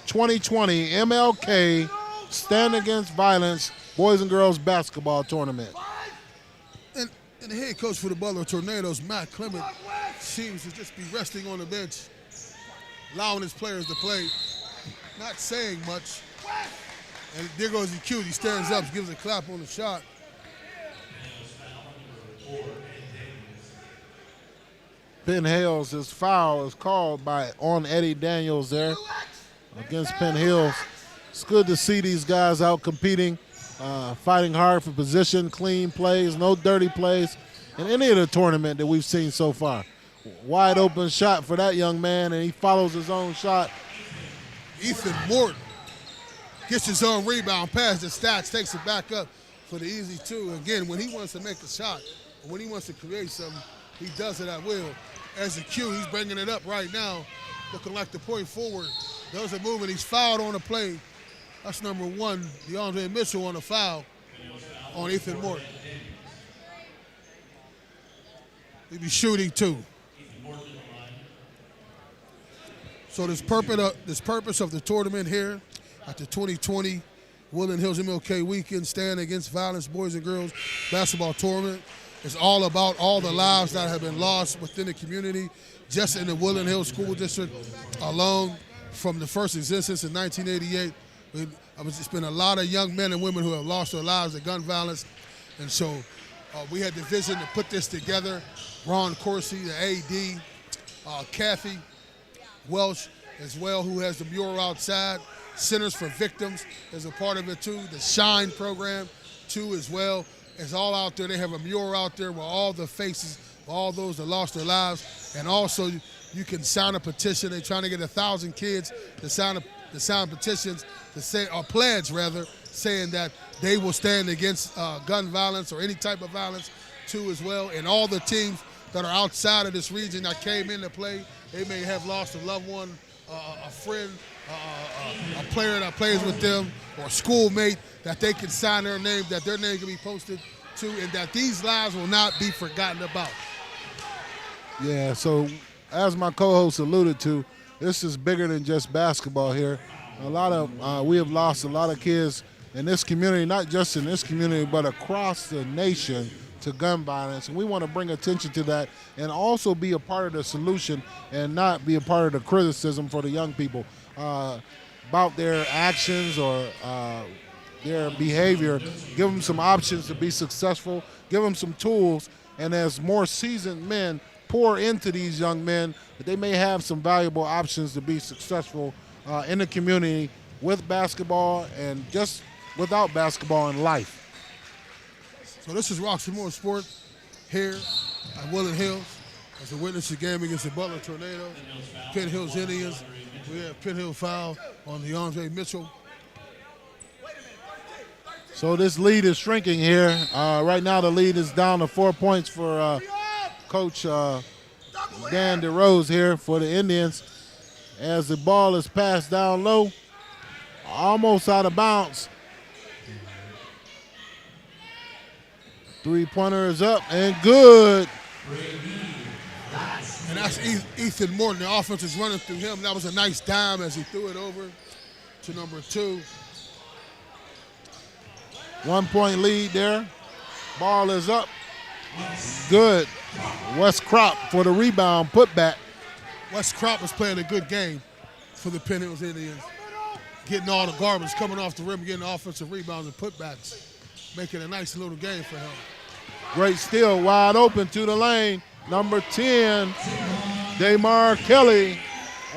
2020 MLK Stand Against Violence Boys and Girls Basketball Tournament. And the head coach for the Butler Tornadoes, Matt Clement, seems to just be resting on the bench allowing his players to play, not saying much. And there goes the cue. He stands up, gives a clap on the shot. Penn Hills, his foul is called on Eddie Daniels there against Penn Hills. It's good to see these guys out competing, fighting hard for position, clean plays, no dirty plays in any of the tournament that we've seen so far. Wide open shot for that young man, and he follows his own shot. Ethan Morton gets his own rebound pass. The stats takes it back up for the easy two. Again, when he wants to make a shot, when he wants to create something, he does it at will. As a cue, he's bringing it up right now, looking like the point forward. Does a move, and he's fouled on the play. That's number 1, DeAndre Mitchell on the foul on Ethan Morton. He'll be shooting 2. So this purpose of the tournament here at the 2020 Woodland Hills MLK Weekend Stand Against Violence Boys and Girls Basketball Tournament is all about all the lives that have been lost within the community, just in the Woodland Hills School District alone from the first existence in 1988. It's been a lot of young men and women who have lost their lives to gun violence. And so we had the vision to put this together. Ron Coursey, the AD, Kathy Welsh as well, who has the mural outside. Centers for Victims is a part of it too. The Shine program too as well is all out there. They have a mural out there with all the faces of all those that lost their lives. And also you can sign a petition. They're trying to get 1,000 kids to sign petitions to say, or pledge rather, saying that they will stand against gun violence or any type of violence too as well. And all the teams that are outside of this region that came into play, they may have lost a loved one, a friend, a player that plays with them, or a schoolmate, that they can sign their name, that their name can be posted to, and that these lives will not be forgotten about. Yeah, so as my co-host alluded to, this is bigger than just basketball here. We have lost a lot of kids in this community, not just in this community, but across the nation to gun violence. And we want to bring attention to that and also be a part of the solution and not be a part of the criticism for the young people about their actions or their behavior. Give them some options to be successful, give them some tools, and as more seasoned men pour into these young men, that they may have some valuable options to be successful in the community with basketball and just without basketball in life. So this is Roxamore Sports here at Woodland Hills as a witness the game against the Butler Tornadoes, Penn Hills Indians. We have Penn Hill foul on DeAndre Mitchell. So this lead is shrinking here. Right now the lead is down to 4 points for Coach Dan DeRose here for the Indians as the ball is passed down low, almost out of bounds. Three-pointer is up and good. And that's Ethan Morton. The offense is running through him. That was a nice dime as he threw it over to number 2. 1 point lead there. Ball is up. Good. Wes Crop for the rebound putback. Wes Crop was playing a good game for the Penn Hills Indians. Getting all the garbage coming off the rim, getting offensive rebounds and putbacks. Making a nice little game for him. Great steal, wide open to the lane. Number 10, Damar Kelly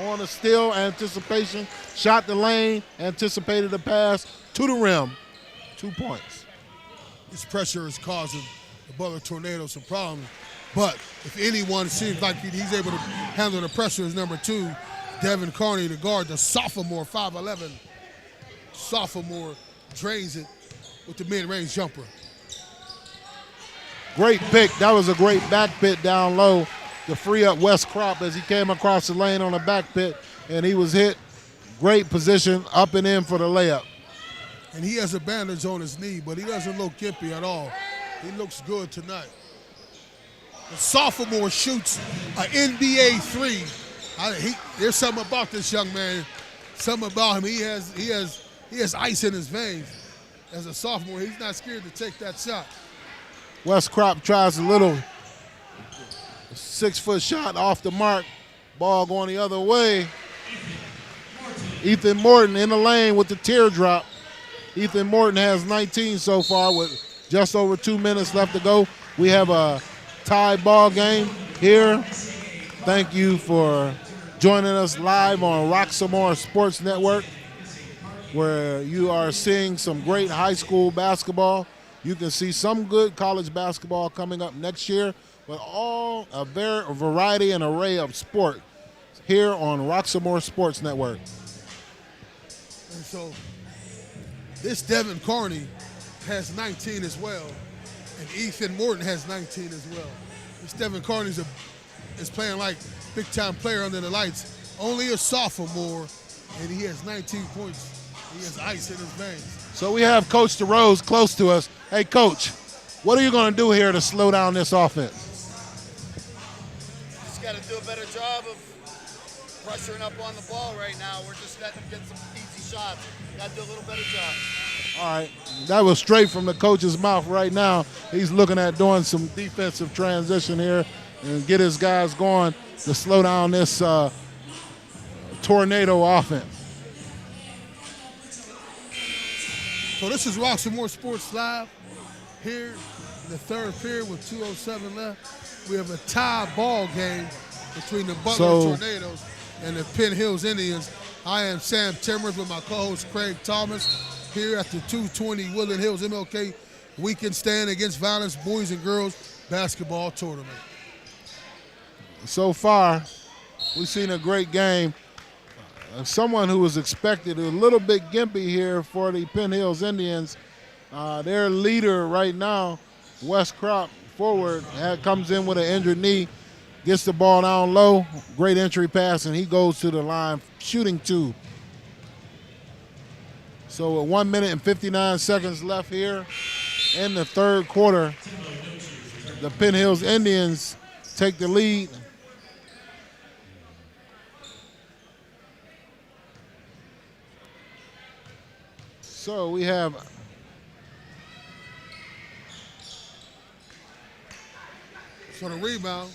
on a steal, anticipation, shot the lane, anticipated the pass to the rim. 2 points. This pressure is causing the Butler Tornadoes some problems. But if anyone seems like he's able to handle the pressure, is number 2, Devin Carney, the guard, the sophomore, 5'11". Sophomore drains it with the mid-range jumper. Great pick. That was a great back pit down low to free up Wes Crop as he came across the lane on a back pit, and he was hit. Great position, up and in for the layup. And he has a bandage on his knee, but he doesn't look gimpy at all. He looks good tonight. The sophomore shoots an NBA 3. There's something about this young man. Something about him. He has ice in his veins. As a sophomore, he's not scared to take that shot. Wes Crop tries a little 6-foot shot off the mark. Ball going the other way. Ethan Morton in the lane with the teardrop. Ethan Morton has 19 so far with just over 2 minutes left to go. We have a tie ball game here. Thank you for joining us live on Roxamore Sports Network, where you are seeing some great high school basketball. You can see some good college basketball coming up next year, but all a variety and array of sport here on Roxamore Sports Network. And so this Devin Carney has 19 as well, and Ethan Morton has 19 as well. This Devin Carney is playing like big-time player under the lights. Only a sophomore, and he has 19 points. He has ice in his veins. So we have Coach DeRose close to us. Hey, Coach, what are you going to do here to slow down this offense? Just got to do a better job of pressuring up on the ball right now. We're just letting them get some easy shots. Got to do a little better job. All right, that was straight from the coach's mouth right now. He's looking at doing some defensive transition here and get his guys going to slow down this tornado offense. So this is Roxamore Sports Live here in the third period with 2:07 left. We have a tie ball game between the Butler Tornadoes and the Penn Hills Indians. I am Sam Timmers with my co-host Craig Thomas here at the 220 Woodland Hills MLK Weekend Stand Against Violence Boys and Girls Basketball Tournament. So far, we've seen a great game. Someone who was expected a little bit gimpy here for the Penn Hills Indians. Their leader right now, Wes Kropp, forward, comes in with an injured knee, gets the ball down low, great entry pass, and he goes to the line shooting two. So with 1 minute and 59 seconds left here in the third quarter, the Penn Hills Indians take the lead. So we have the rebound.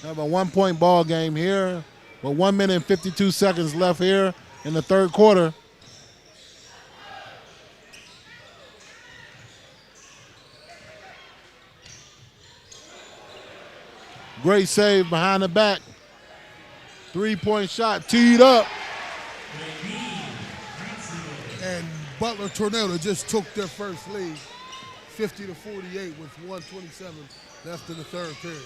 Have a 1 point ball game here with 1 minute and 52 seconds left here in the third quarter. Great save behind the back. 3-point shot teed up. And Butler Tornado just took their first lead, 50-48 with 1:27 left in the third period.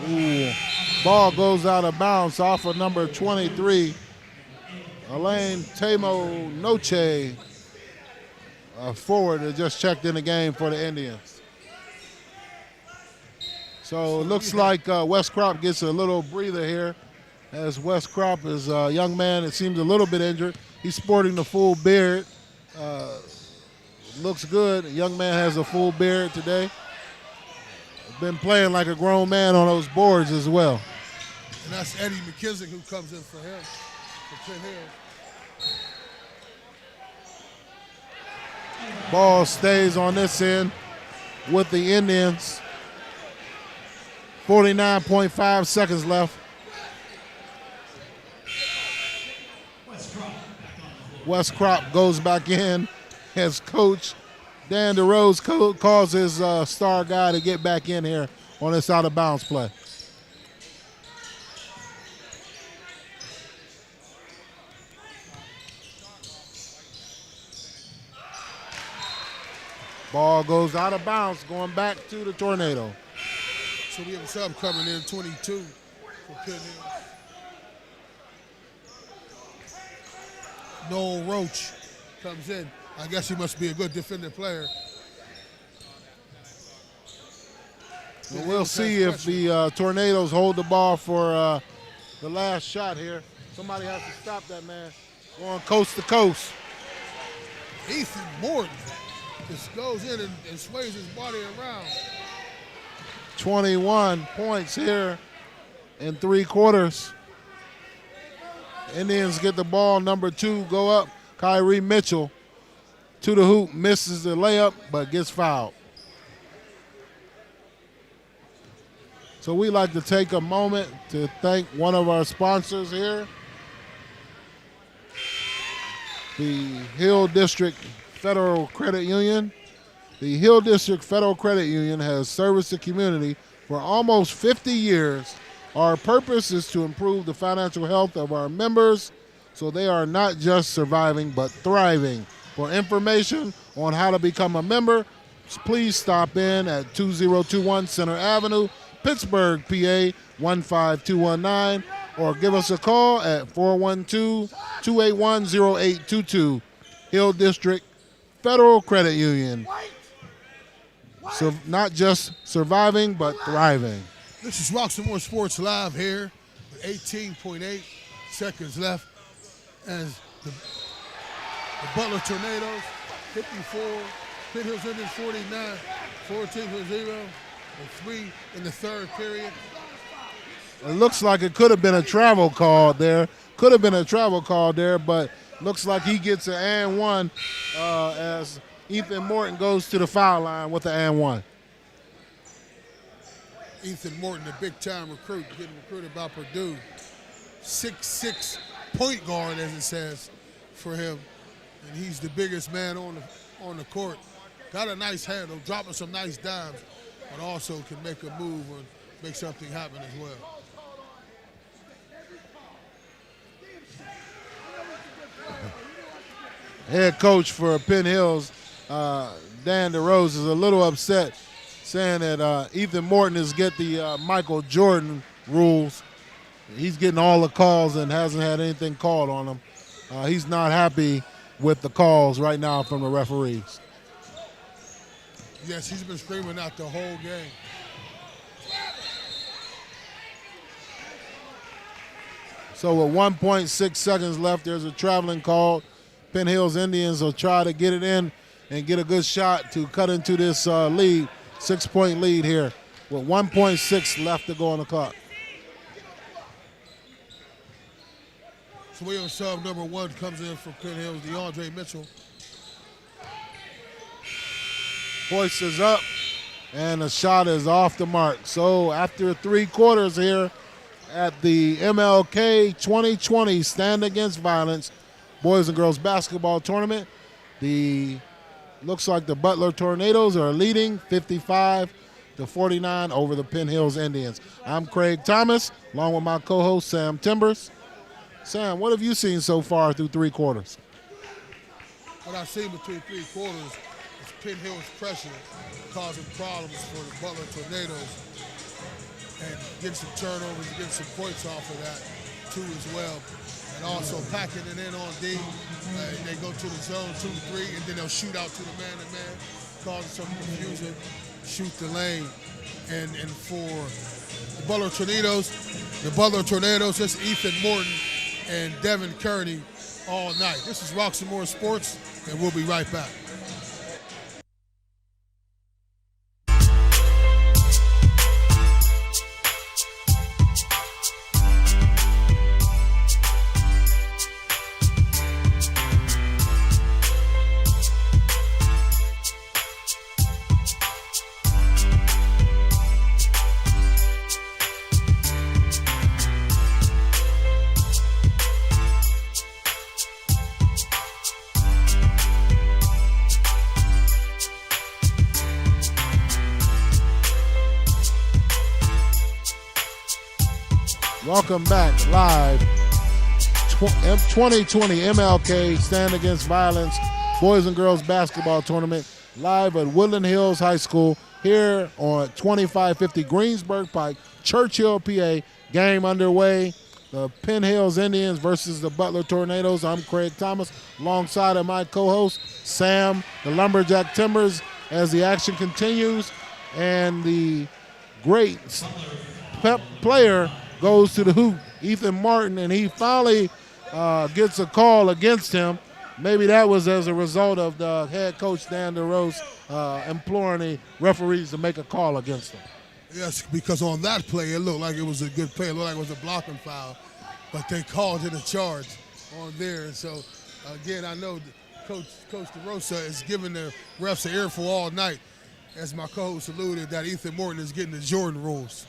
Ooh, ball goes out of bounds off of number 23. Elaine Tamo Noche, forward, that just checked in the game for the Indians. So it looks like Wes Kropp gets a little breather here, as Wes Kropp is a young man that seems a little bit injured. He's sporting the full beard. Looks good. The young man has a full beard today. Been playing like a grown man on those boards as well. And that's Eddie McKissick who comes in for him, for Penn Hill. Ball stays on this end with the Indians. 49.5 seconds left. Wes Kropp goes back in as Coach Dan DeRose calls his star guy to get back in here on this out of bounds play. Ball goes out of bounds, going back to the Tornado. So we have a sub coming in, 22 for Penn Hill. Noel Roach comes in. I guess he must be a good defending player. Well, we'll see if the Tornadoes hold the ball for the last shot here. Somebody has to stop that man. Going coast to coast. Ethan Morton just goes in and sways his body around. 21 points here in 3 quarters. Indians get the ball. Number 2 go up. Kyrie Mitchell to the hoop, misses the layup, but gets fouled. So we like to take a moment to thank one of our sponsors here, the Hill District Federal Credit Union. The Hill District Federal Credit Union has serviced the community for almost 50 years. Our purpose is to improve the financial health of our members so they are not just surviving but thriving. For information on how to become a member, please stop in at 2021 Center Avenue, Pittsburgh, PA 15219, or give us a call at 412-281-0822. Hill District Federal Credit Union. So not just surviving, but thriving. This is Roxamore Sports Live here with 18.8 seconds left as the Butler Tornadoes 54, Penn Hills Indians 49, 14-0, and 3 in the third period. It looks like it could have been a travel call there. But looks like he gets an and one as Ethan Morton goes to the foul line with the and one. Ethan Morton, the big-time recruit, getting recruited by Purdue. 6'6" point guard, as it says, for him. And he's the biggest man on the court. Got a nice handle, dropping some nice dimes, but also can make a move or make something happen as well. Head coach for Penn Hills, Dan DeRose, is a little upset, saying that Ethan Morton is get the Michael Jordan rules. He's getting all the calls and hasn't had anything called on him. He's not happy with the calls right now from the referees. Yes, he's been screaming out the whole game. So with 1.6 seconds left, there's a traveling call. Penn Hills Indians will try to get it in and get a good shot to cut into this lead, 6-point lead here with 1.6 left to go on the clock. So we on sub number 1 comes in for Penn Hills, DeAndre Mitchell. Hoist is up, and the shot is off the mark. So after 3 quarters here at the MLK 2020 Stand Against Violence Boys and Girls Basketball Tournament, looks like the Butler Tornadoes are leading 55-49 over the Penn Hills Indians. I'm Craig Thomas, along with my co-host Sam Timbers. Sam, what have you seen so far through 3 quarters? What I've seen between 3 quarters is Penn Hills pressure causing problems for the Butler Tornadoes and getting some turnovers, getting some points off of that too as well. And also packing it in on D. They go to the zone 2-3, and then they'll shoot out to the man-to-man, causing some confusion, shoot the lane. And for the Butler Tornadoes, it's Ethan Morton and Devin Kearney all night. This is Roxamore Sports, and we'll be right back. Welcome back live. 2020 MLK Stand Against Violence Boys and Girls Basketball Tournament live at Woodland Hills High School here on 2550 Greensburg Pike, Churchill, PA. Game underway. The Penn Hills Indians versus the Butler Tornadoes. I'm Craig Thomas alongside of my co-host Sam, the Lumberjack Timbers, as the action continues. And the great player goes to the hoop, Ethan Martin, and he finally gets a call against him. Maybe that was as a result of the head coach, Dan DeRose, imploring the referees to make a call against him. Yes, because on that play, it looked like it was a good play. It looked like it was a blocking foul. but they called it a charge on there. And so, again, I know Coach DeRosa is giving the refs an earful all night. As my co-host alluded, that Ethan Morton is getting the Jordan rules.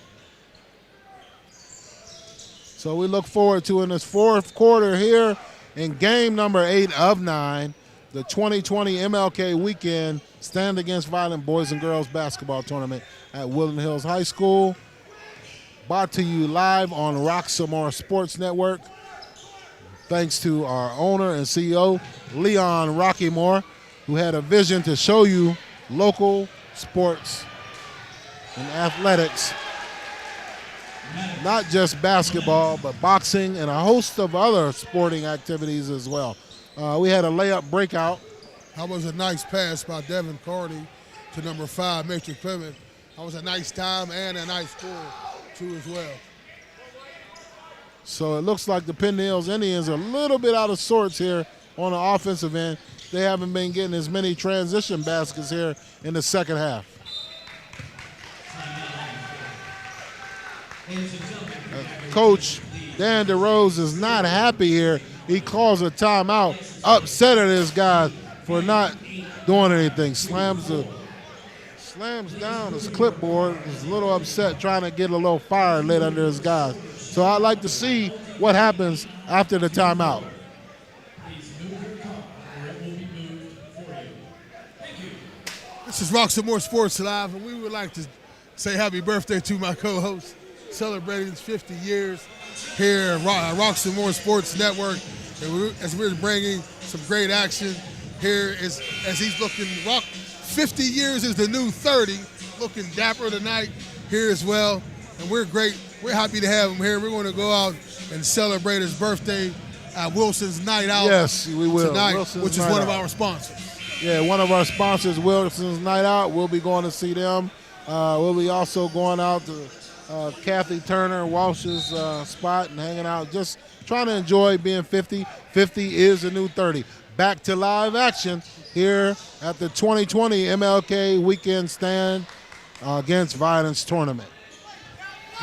So we look forward to in this fourth quarter here in game number 8 of 9, the 2020 MLK Weekend Stand Against Violent Boys and Girls Basketball Tournament at Woodland Hills High School. Brought to you live on Roxamore Sports Network. Thanks to our owner and CEO, Leon Rockymore, who had a vision to show you local sports and athletics, not just basketball, but boxing and a host of other sporting activities as well. We had a layup breakout. That was a nice pass by Devin Carney to number 5, Major Clement. That was a nice time and a nice score, too, as well. So it looks like the Penn Hills Indians are a little bit out of sorts here on the offensive end. They haven't been getting as many transition baskets here in the second half. Coach Dan DeRose is not happy here. He calls a timeout, upset at his guys for not doing anything. Slams down his clipboard. He's a little upset, trying to get a little fire lit under his guys. So I'd like to see what happens after the timeout. This is Roxamore Sports Live, and we would like to say happy birthday to my co-host, celebrating his 50 years here at Roxamore Sports Network. And as we're bringing some great action here as he's looking, 50 years is the new 30, looking dapper tonight here as well. And we're great. We're happy to have him here. We're going to go out and celebrate his birthday at Wilson's Night Out. Yes, we will. Tonight, Wilson's which is Night one of Out. our sponsors. Yeah, one of our sponsors, Wilson's Night Out. We'll be going to see them. We'll be also going out to Kathy Turner Walsh's spot and hanging out, just trying to enjoy being 50. 50 is the new 30. Back to live action here at the 2020 MLK Weekend Stand Against Violence Tournament.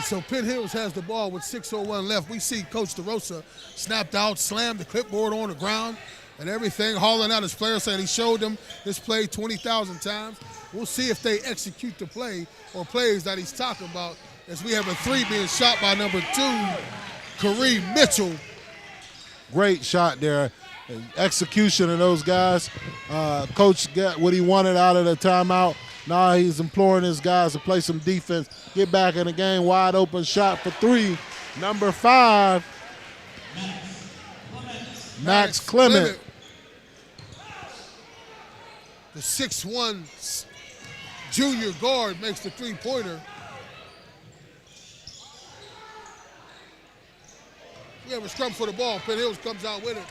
So Penn Hills has the ball with 6:01 left. We see Coach DeRosa snapped out, slammed the clipboard on the ground and everything, hauling out his players, saying he showed them this play 20,000 times. We'll see if they execute the play or plays that he's talking about, as we have a 3 being shot by number 2, Kareem Mitchell. Great shot there. Execution of those guys. Coach got what he wanted out of the timeout. Now he's imploring his guys to play some defense, get back in the game. Wide open shot for 3. Number 5, Max Clement. The 6'1" junior guard makes the 3-pointer. We have a scrum for the ball. Penn Hills comes out with it.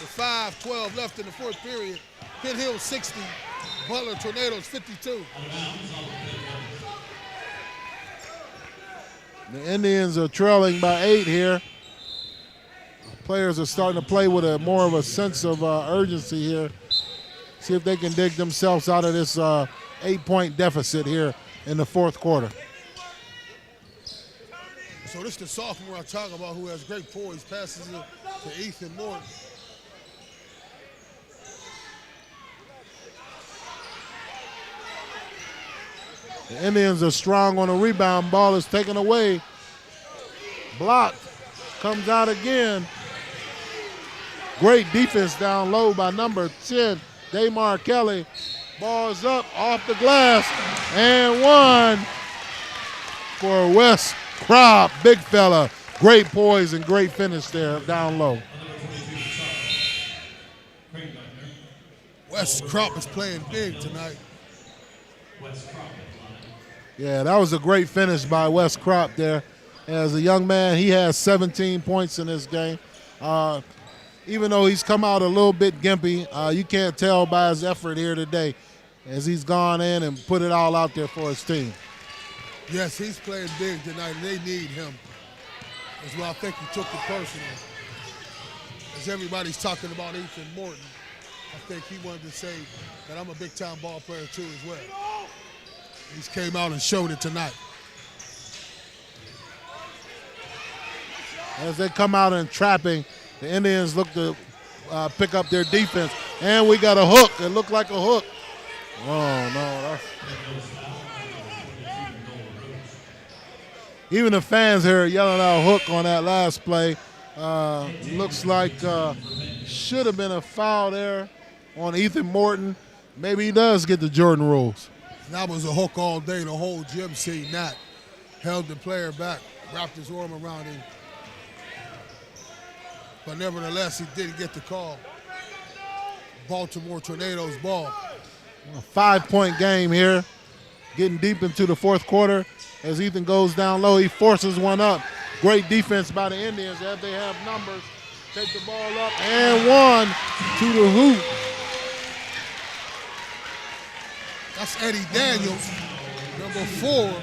With 5:12 left in the fourth period. Penn Hills 60, Butler Tornadoes 52. The Indians are trailing by 8 here. Players are starting to play with more of a sense of urgency here. See if they can dig themselves out of this 8-point deficit here in the fourth quarter. So this is the sophomore I talk about who has great poise, passes it to Ethan Morton. The Indians are strong on the rebound. Ball is taken away. Blocked. Comes out again. Great defense down low by number 10, Damar Kelly. Ball is up off the glass. And 1 for Wes Kropp. Big fella. Great poise and great finish there down low. Wes Kropp is playing big tonight. Yeah, that was a great finish by Wes Kropp there. As a young man, he has 17 points in this game. Even though he's come out a little bit gimpy, you can't tell by his effort here today as he's gone in and put it all out there for his team. Yes, he's playing big tonight, and they need him. As well, I think he took it personal. As everybody's talking about Ethan Morton, I think he wanted to say that I'm a big-time ball player too as well. He's came out and showed it tonight. as they come out and trapping. The Indians look to pick up their defense. And we got a hook. It looked like a hook. Oh, no. Even the fans here yelling out hook on that last play. Looks like should have been a foul there on Ethan Morton. Maybe he does get the Jordan rules. That was a hook all day. The whole gym seen that. Held the player back, wrapped his arm around him. But nevertheless, he didn't get the call. Baltimore Tornadoes ball. A 5-point game here. Getting deep into the fourth quarter. As Ethan goes down low, he forces one up. Great defense by the Indians as they have numbers. Take the ball up and one to the hoop. That's Eddie Daniels, number 4.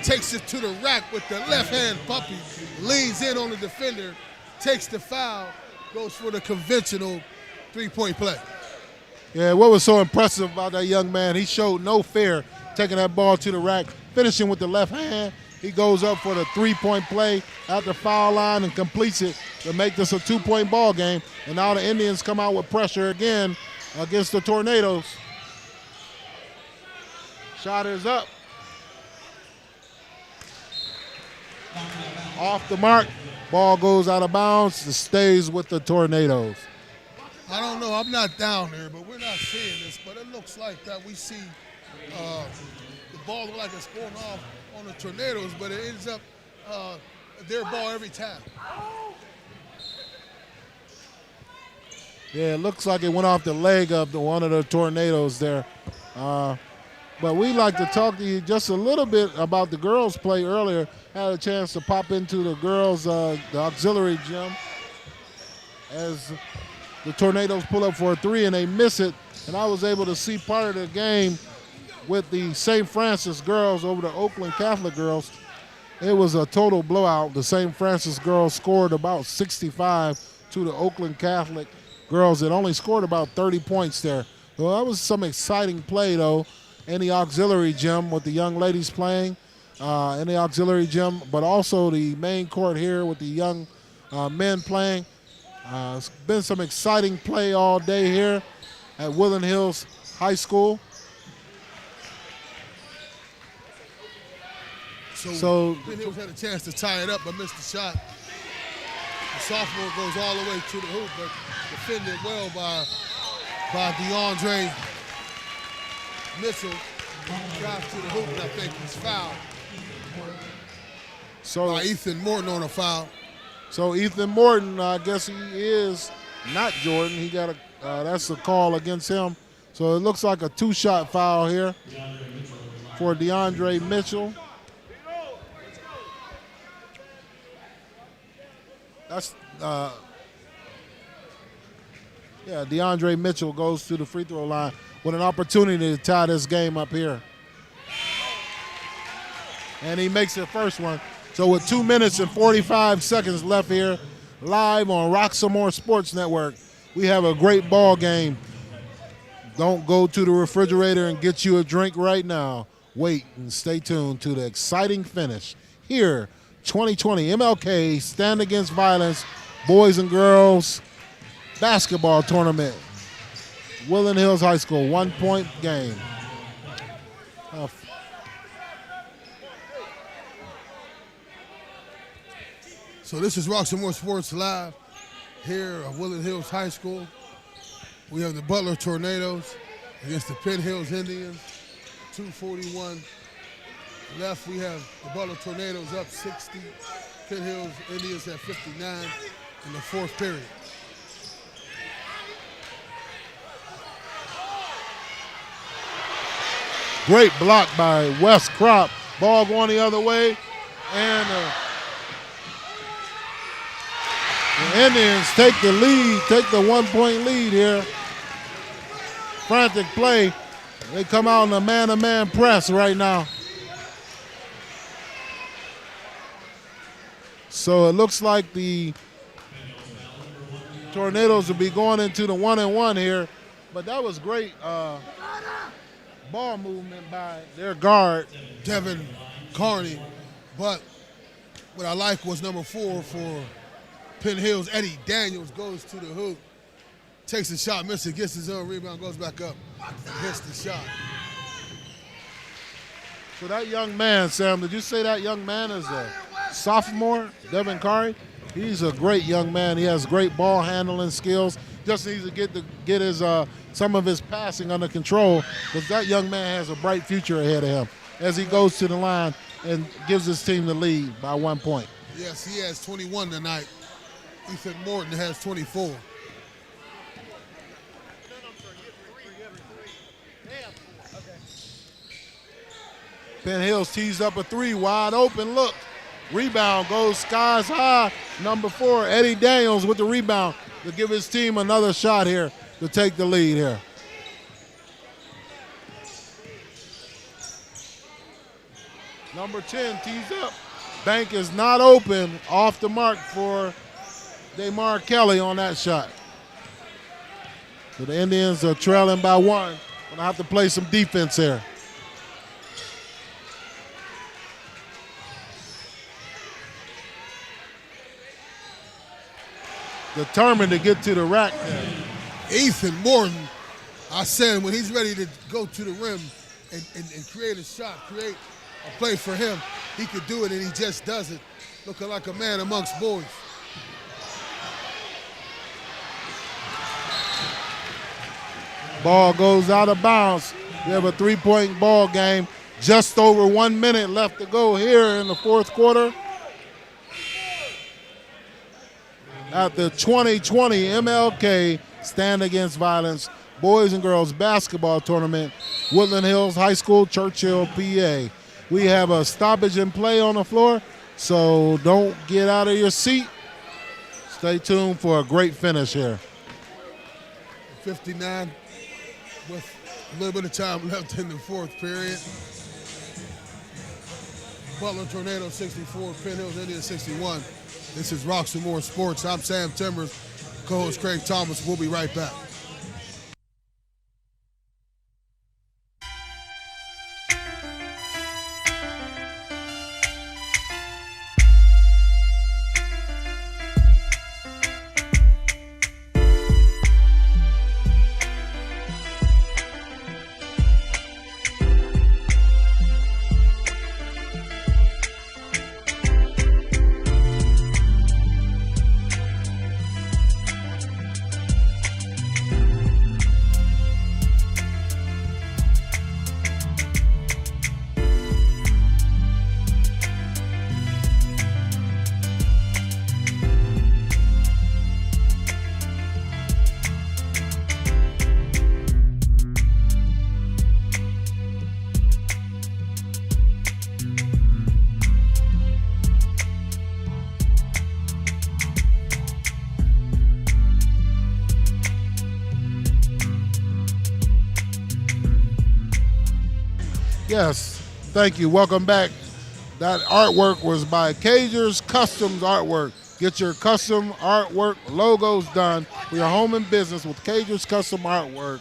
Takes it to the rack with the left hand puppy. Leans in on the defender. Takes the foul. Goes for the conventional 3-point play. Yeah, what was so impressive about that young man, he showed no fear taking that ball to the rack, finishing with the left hand. He goes up for the 3-point play at the foul line and completes it to make this a 2-point ball game. And now the Indians come out with pressure again against the Tornadoes. Shot is up. Off the mark. Ball goes out of bounds. It stays with the Tornadoes. I don't know. I'm not down there, but we're not seeing this. But it looks like that we see the ball look like it's going off on the Tornadoes, but it ends up their ball every time. Yeah, it looks like it went off the leg of one of the Tornadoes there. But we'd like to talk to you just a little bit about the girls' play earlier. Had a chance to pop into the girls' the auxiliary gym as the Tornadoes pull up for a 3 and they miss it. And I was able to see part of the game with the St. Francis girls over the Oakland Catholic girls. It was a total blowout. The St. Francis girls scored about 65 to the Oakland Catholic girls that only scored about 30 points there. Well, that was some exciting play, though, in the auxiliary gym with the young ladies playing in the auxiliary gym, but also the main court here with the young men playing. It's been some exciting play all day here at Woodland Hills High School. So Penn Hills had a chance to tie it up, but missed the shot. The sophomore goes all the way to the hoop, but defended well by DeAndre Mitchell. Drives to the hoop, and I think he's fouled. So by Ethan Morton on a foul. So Ethan Morton, I guess he is not Jordan. He got that's a call against him. So it looks like a 2-shot foul here for DeAndre Mitchell. That's DeAndre Mitchell goes to the free throw line with an opportunity to tie this game up here. And he makes the first one. So with 2 minutes and 45 seconds left here, live on Roxamore Sports Network, we have a great ball game. Don't go to the refrigerator and get you a drink right now. Wait and stay tuned to the exciting finish here. 2020 MLK Stand Against Violence Boys and Girls Basketball Tournament. Woodland Hills High School, 1-point game. So this is Roxamore Sports Live here at Woodland Hills High School. We have the Butler Tornadoes against the Penn Hills Indians. 2:41 left. We have the Butler Tornadoes up 60. Penn Hills Indians at 59 in the fourth period. Great block by Wes Kropp. Ball going the other way. And the Indians take the lead, take the 1-point lead here. Frantic play. They come out in a man-to-man press right now. So it looks like the Tornadoes will be going into the 1-and-1 here. But that was great ball movement by their guard, Devin Carney. But what I like was number 4 for Penn Hills, Eddie Daniels goes to the hoop, takes a shot, misses, gets his own rebound, goes back up, and hits the shot. So that young man, Sam, did you say that young man is a sophomore, Devin Curry? He's a great young man. He has great ball handling skills. Just needs to get his some of his passing under control, because that young man has a bright future ahead of him as he goes to the line and gives his team the lead by 1 point. Yes, he has 21 tonight. Ethan Morton has 24. Penn Hills tees up a three, wide open, look. Rebound goes skies high. Number 4, Eddie Daniels with the rebound to give his team another shot here to take the lead here. Number 10 tees up. Bank is not open, off the mark for Damar Kelly on that shot. So the Indians are trailing by 1. Gonna have to play some defense here. Determined to get to the rack there. Ethan Morton, I said when he's ready to go to the rim and create a shot, create a play for him, he could do it, and he just does it, looking like a man amongst boys. Ball goes out of bounds. We have a 3-point ball game. Just over 1 minute left to go here in the fourth quarter. At the 2020 MLK Stand Against Violence Boys and Girls Basketball Tournament, Woodland Hills High School, Churchill, PA. We have a stoppage in play on the floor, so don't get out of your seat. Stay tuned for a great finish here. 59 with a little bit of time left in the fourth period. Butler Tornado 64, Penn Hills Indians 61. This is Roxamore Sports. I'm Sam Timbers, co-host Craig Thomas. We'll be right back. Yes, thank you. Welcome back. That artwork was by Cager's Customs Artwork. Get your custom artwork logos done for your home and business with Cager's Custom Artwork.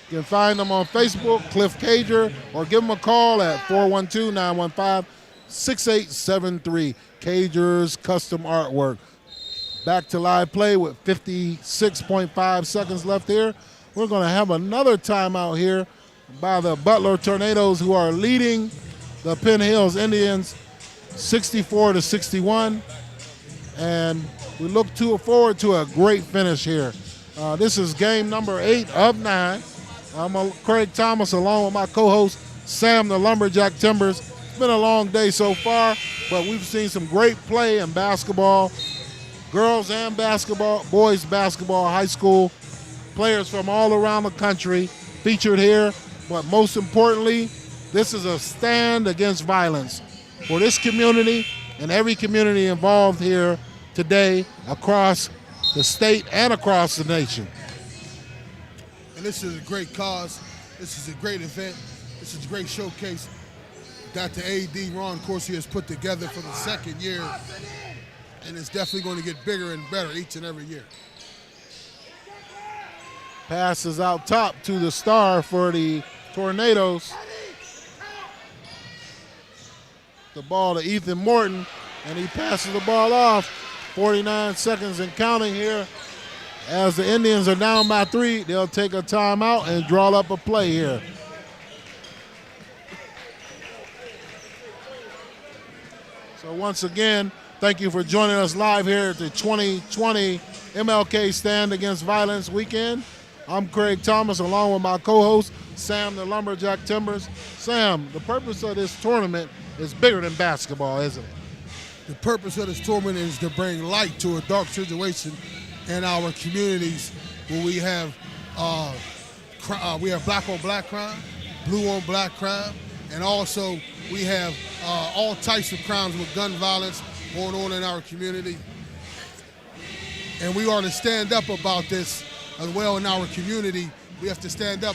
You can find them on Facebook, Cliff Cager, or give them a call at 412-915-6873. Cager's Custom Artwork. Back to live play with 56.5 seconds left here. We're going to have another timeout here by the Butler Tornadoes, who are leading the Penn Hills Indians 64-61. And we look forward to a great finish here. This is game number 8 of 9. I'm Craig Thomas along with my co-host Sam the Lumberjack Timbers. It's been a long day so far, but we've seen some great play in basketball, girls and basketball, boys basketball, high school, players from all around the country featured here. But most importantly, this is a stand against violence for this community and every community involved here today across the state and across the nation. And this is a great cause. This is a great event. This is a great showcase that the AD, Ron Corsi, has put together for the second year. And it's definitely going to get bigger and better each and every year. Passes out top to the star for the Tornadoes. The ball to Ethan Morton, and he passes the ball off 49 seconds and counting here. As the Indians are down by 3, they'll take a timeout and draw up a play here. So once again, thank you for joining us live here at the 2020 MLK Stand Against Violence weekend. I'm Craig Thomas along with my co-host, Sam the Lumberjack Timbers. Sam, the purpose of this tournament is bigger than basketball, isn't it? The purpose of this tournament is to bring light to a dark situation in our communities where we have black on black crime, blue on black crime, and also we have all types of crimes with gun violence going on in our community. And we are to stand up about this as well in our community. We have to stand up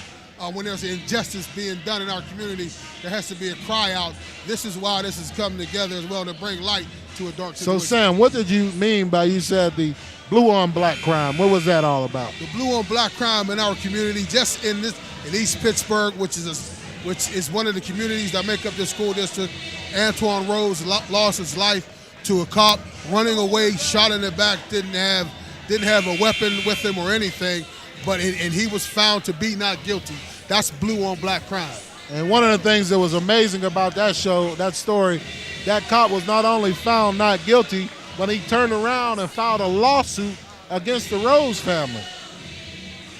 when there's injustice being done in our community. There has to be a cry out. This is why this is coming together as well, to bring light to a dark situation. So Sam, what did you mean by you said the blue on black crime? What was that all about? The blue on black crime in our community, just in East Pittsburgh, which is one of the communities that make up this school district. Antoine Rose lost his life to a cop running away, shot in the back, didn't have a weapon with him or anything, and he was found to be not guilty. That's blue on black crime. And one of the things that was amazing about that story, that cop was not only found not guilty, but he turned around and filed a lawsuit against the Rose family.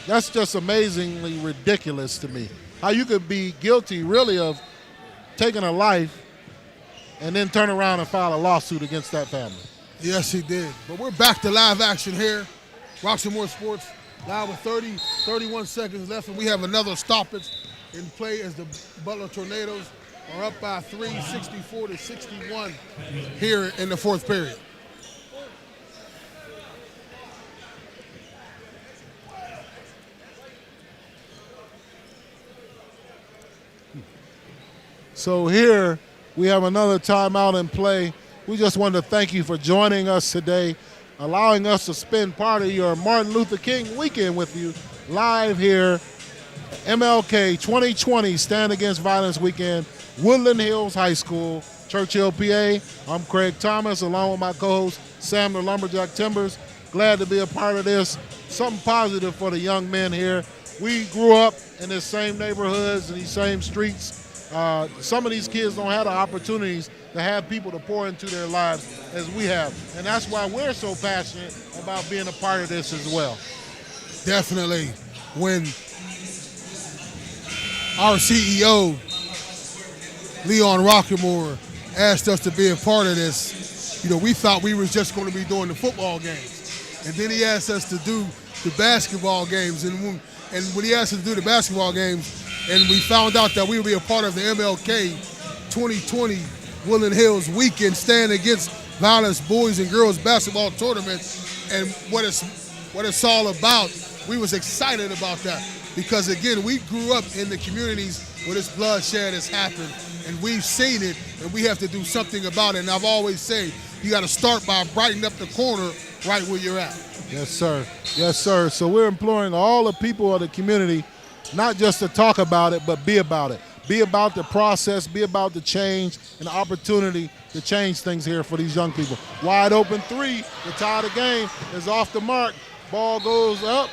That's just amazingly ridiculous to me. How you could be guilty really of taking a life and then turn around and file a lawsuit against that family. Yes, he did. But we're back to live action here. Roxamore Sports live with 31 seconds left, and we have another stoppage in play as the Butler Tornadoes are up by 3, 64-61 here in the fourth period. So here we have another timeout in play. We just wanted to thank you for joining us today, allowing us to spend part of your Martin Luther King weekend with you live here, MLK 2020 Stand Against Violence Weekend, Woodland Hills High School, Churchill, PA. I'm Craig Thomas, along with my co-host, Sam the Lumberjack Timbers. Glad to be a part of this. Something positive for the young men here. We grew up in the same neighborhoods and these same streets. Some of these kids don't have the opportunities to have people to pour into their lives as we have. And that's why we're so passionate about being a part of this as well. Definitely. When our CEO, Leon Roxamore, asked us to be a part of this, we thought we was just going to be doing the football games. And then he asked us to do the basketball games. And when he asked us to do the basketball games, and we found out that we would be a part of the MLK 2020 Woodland Hills Weekend Stand Against Violence Boys and Girls Basketball Tournament, and what it's all about, we was excited about that. Because again, we grew up in the communities where this bloodshed has happened, and we've seen it, and we have to do something about it. And I've always said, you got to start by brightening up the corner right where you're at. Yes, sir. Yes, sir. So we're imploring all the people of the community not just to talk about it, but be about it. Be about the process, be about the change and the opportunity to change things here for these young people. Wide open three, the tie of the game is off the mark. Ball goes up.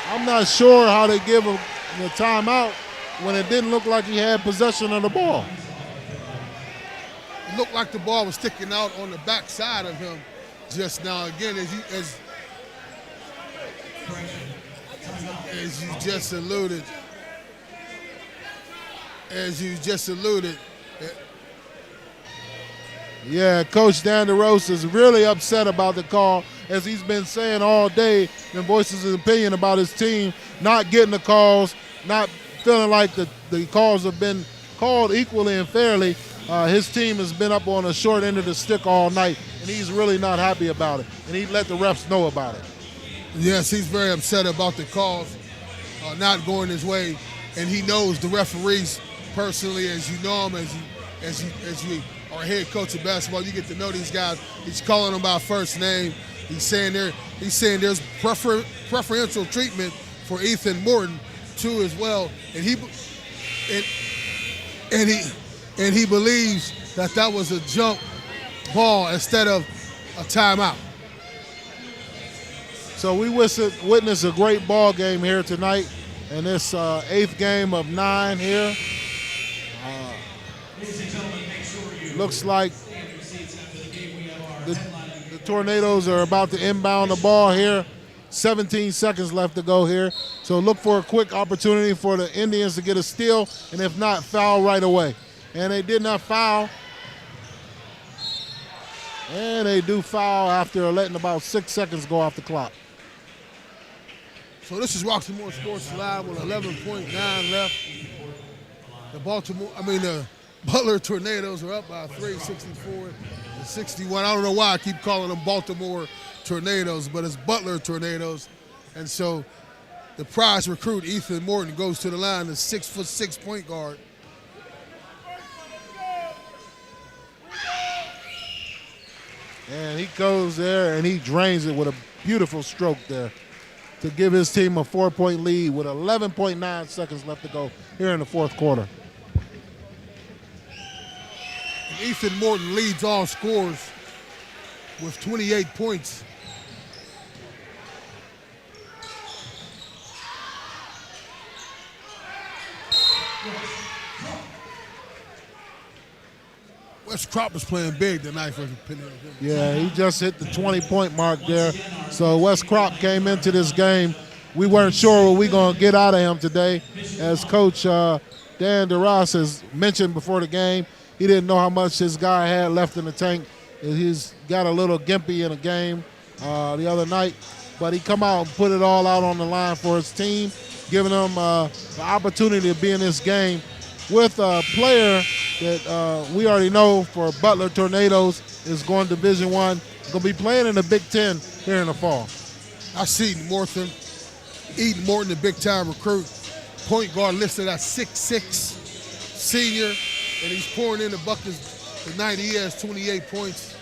I'm not sure how they give him the timeout when it didn't look like he had possession of the ball. It looked like the ball was sticking out on the back side of him just now. Again, as you just alluded, yeah, Coach Dan DeRose is really upset about the call, as he's been saying all day and voices his opinion about his team not getting the calls, not feeling like the calls have been called equally and fairly. His team has been up on the short end of the stick all night, and he's really not happy about it, and he let the refs know about it. Yes, he's very upset about the calls not going his way, and he knows the referees personally, as you know them, as you are head coach of basketball. You get to know these guys. He's calling them by first name. He's saying there's preferential treatment for Ethan Morton too as well, and he believes that was a jump ball instead of a timeout. So we witnessed a great ball game here tonight in this 8th game of 9 here. Looks like the Tornadoes are about to inbound the ball here. 17 seconds left to go here. So look for a quick opportunity for the Indians to get a steal, and if not, foul right away. And they did not foul. And they do foul after letting about 6 seconds go off the clock. So this is Roxamore Sports Live with 11.9 left. The Butler Tornadoes are up by 3, 64-61. I don't know why I keep calling them Baltimore Tornadoes, but it's Butler Tornadoes. And so the prize recruit, Ethan Morton, goes to the line, the 6'6" point guard. And he goes there and he drains it with a beautiful stroke there to give his team a 4-point lead with 11.9 seconds left to go here in the 4th quarter. And Ethan Morton leads all scorers with 28 points. Wes Crop is playing big tonight for the Penn. Yeah, he just hit the 20-point mark there. So Wes Crop came into this game. We weren't sure what we're going to get out of him today. As Coach Dan DeRoss has mentioned before the game, he didn't know how much his guy had left in the tank. He's got a little gimpy in a game the other night. But he come out and put it all out on the line for his team, giving them the opportunity to be in this game with a player that we already know for Butler Tornadoes is going to Division I, going to be playing in the Big Ten here in the fall. I see Eden Morton, the big-time recruit, point guard listed at 6'6", senior, and he's pouring in the buckets tonight. He has 28 points.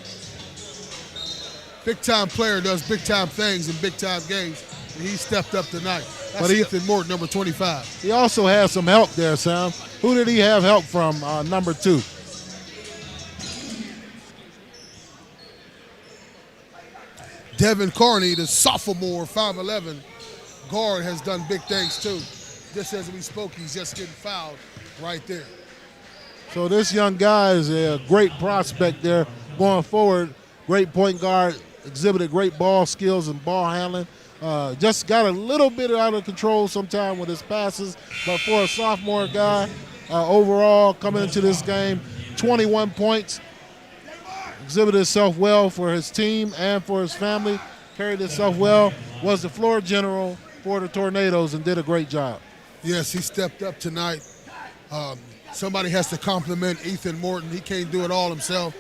Big-time player does big-time things in big-time games, and he stepped up tonight. That's Ethan Morton, number 25. He also has some help there, Sam. Who did he have help from, number 2? Devin Carney, the sophomore, 5'11", guard, has done big things too. Just as we spoke, he's just getting fouled right there. So this young guy is a great prospect there going forward. Great point guard, exhibited great ball skills and ball handling. Just got a little bit out of control sometime with his passes, but for a sophomore guy, overall coming into this game, 21 points, exhibited himself well for his team and for his family, carried himself well, was the floor general for the Tornadoes and did a great job. Yes, he stepped up tonight. Somebody has to compliment Ethan Morton. He can't do it all himself,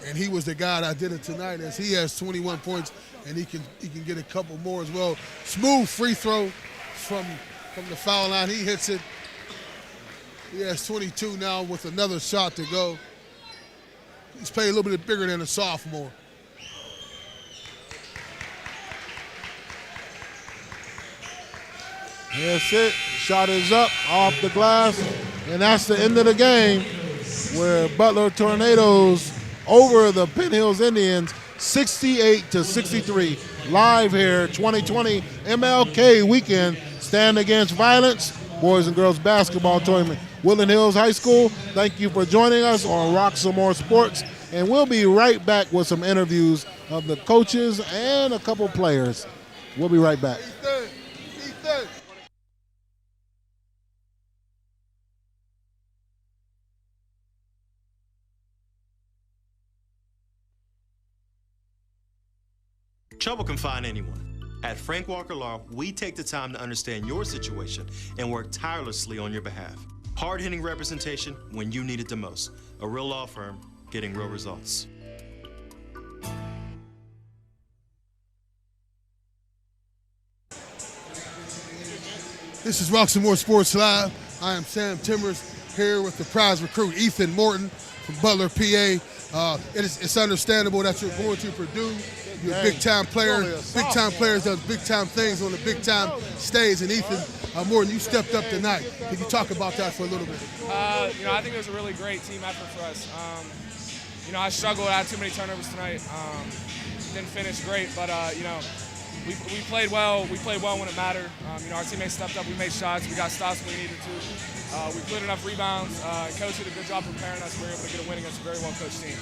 and he was the guy that did it tonight, as he has 21 points, and he can get a couple more as well. Smooth free throw from the foul line. He hits it. He has 22 now with another shot to go. He's playing a little bit bigger than a sophomore. That's it. Shot is up off the glass, and that's the end of the game where Butler Tornadoes over the Penn Hills Indians 68-63. Live here, 2020 MLK weekend. Stand Against Violence boys and girls basketball tournament. Woodland Hills High School, thank you for joining us on Roxamore Sports, and we'll be right back with some interviews of the coaches and a couple players. We'll be right back. Trouble can find anyone. At Frank Walker Law, we take the time to understand your situation and work tirelessly on your behalf. Hard-hitting representation when you need it the most. A real law firm getting real results. This is Roxamore Sports Live. I am Sam Timmers here with the prize recruit Ethan Morton from Butler, PA. It's understandable that you're going to Purdue. You're a big-time player. Big-time players does big-time things on the big-time stage. And Ethan Morton, you stepped up tonight. Can you talk about that for a little bit? I think it was a really great team effort for us. I struggled. I had too many turnovers tonight. didn't finish great, but we played well. We played well when it mattered. Our teammates stepped up. We made shots. We got stops when we needed to. We put enough rebounds. Coach did a good job preparing us. We were able to get a win against a very well-coached team.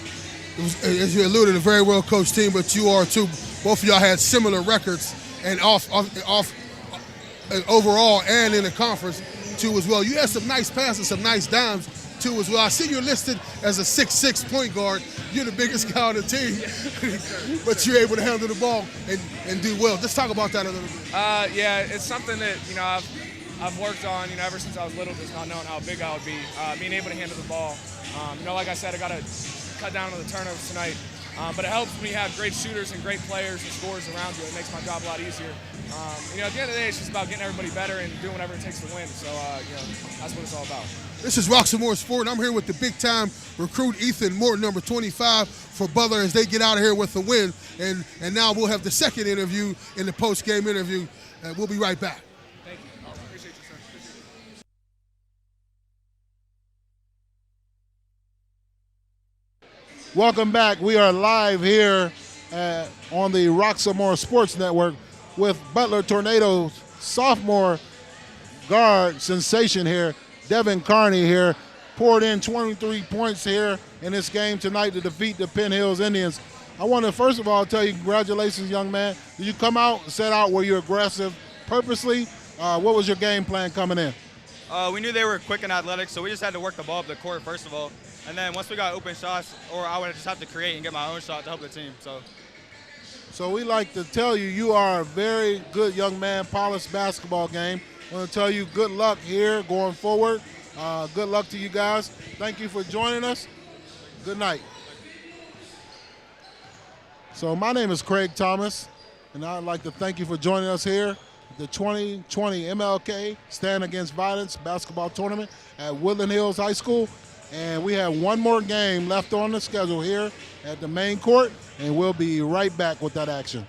It was, as you alluded, a very well-coached team, but you are too. Both of y'all had similar records, and off overall and in the conference too as well. You had some nice passes, some nice dimes too as well. I see you're listed as a 6'6" point guard. You're the biggest guy on the team, but you're able to handle the ball and do well. Let's talk about that a little bit. Yeah, it's something that I've worked on ever since I was little, just not knowing how big I would be, being able to handle the ball. Like I said, I got to cut down on the turnovers tonight. But it helps when you have great shooters and great players and scorers around you. It makes my job a lot easier. At the end of the day, it's just about getting everybody better and doing whatever it takes to win. So, that's what it's all about. This is Roxamore Sport, and I'm here with the big-time recruit, Ethan Morton, number 25 for Butler, as they get out of here with the win. And now we'll have the second interview in the post-game interview. We'll be right back. Thank you. I appreciate you, sir. Appreciate you. Welcome back. We are live here on the Roxamore Sports Network with Butler Tornadoes sophomore guard sensation here, Devin Carney here, poured in 23 points here in this game tonight to defeat the Penn Hills Indians. I want to first of all tell you congratulations, young man. Did you come out, set out, were you aggressive purposely? What was your game plan coming in? We knew they were quick and athletic, so we just had to work the ball up the court first of all. And then once we got open shots, or I would just have to create and get my own shot to help the team. So we like to tell you, you are a very good young man, polished basketball game. I want to tell you good luck here going forward. Good luck to you guys. Thank you for joining us. Good night. So my name is Craig Thomas, and I'd like to thank you for joining us here at the 2020 MLK Stand Against Violence basketball tournament at Woodland Hills High School. And we have one more game left on the schedule here at the main court, and we'll be right back with that action.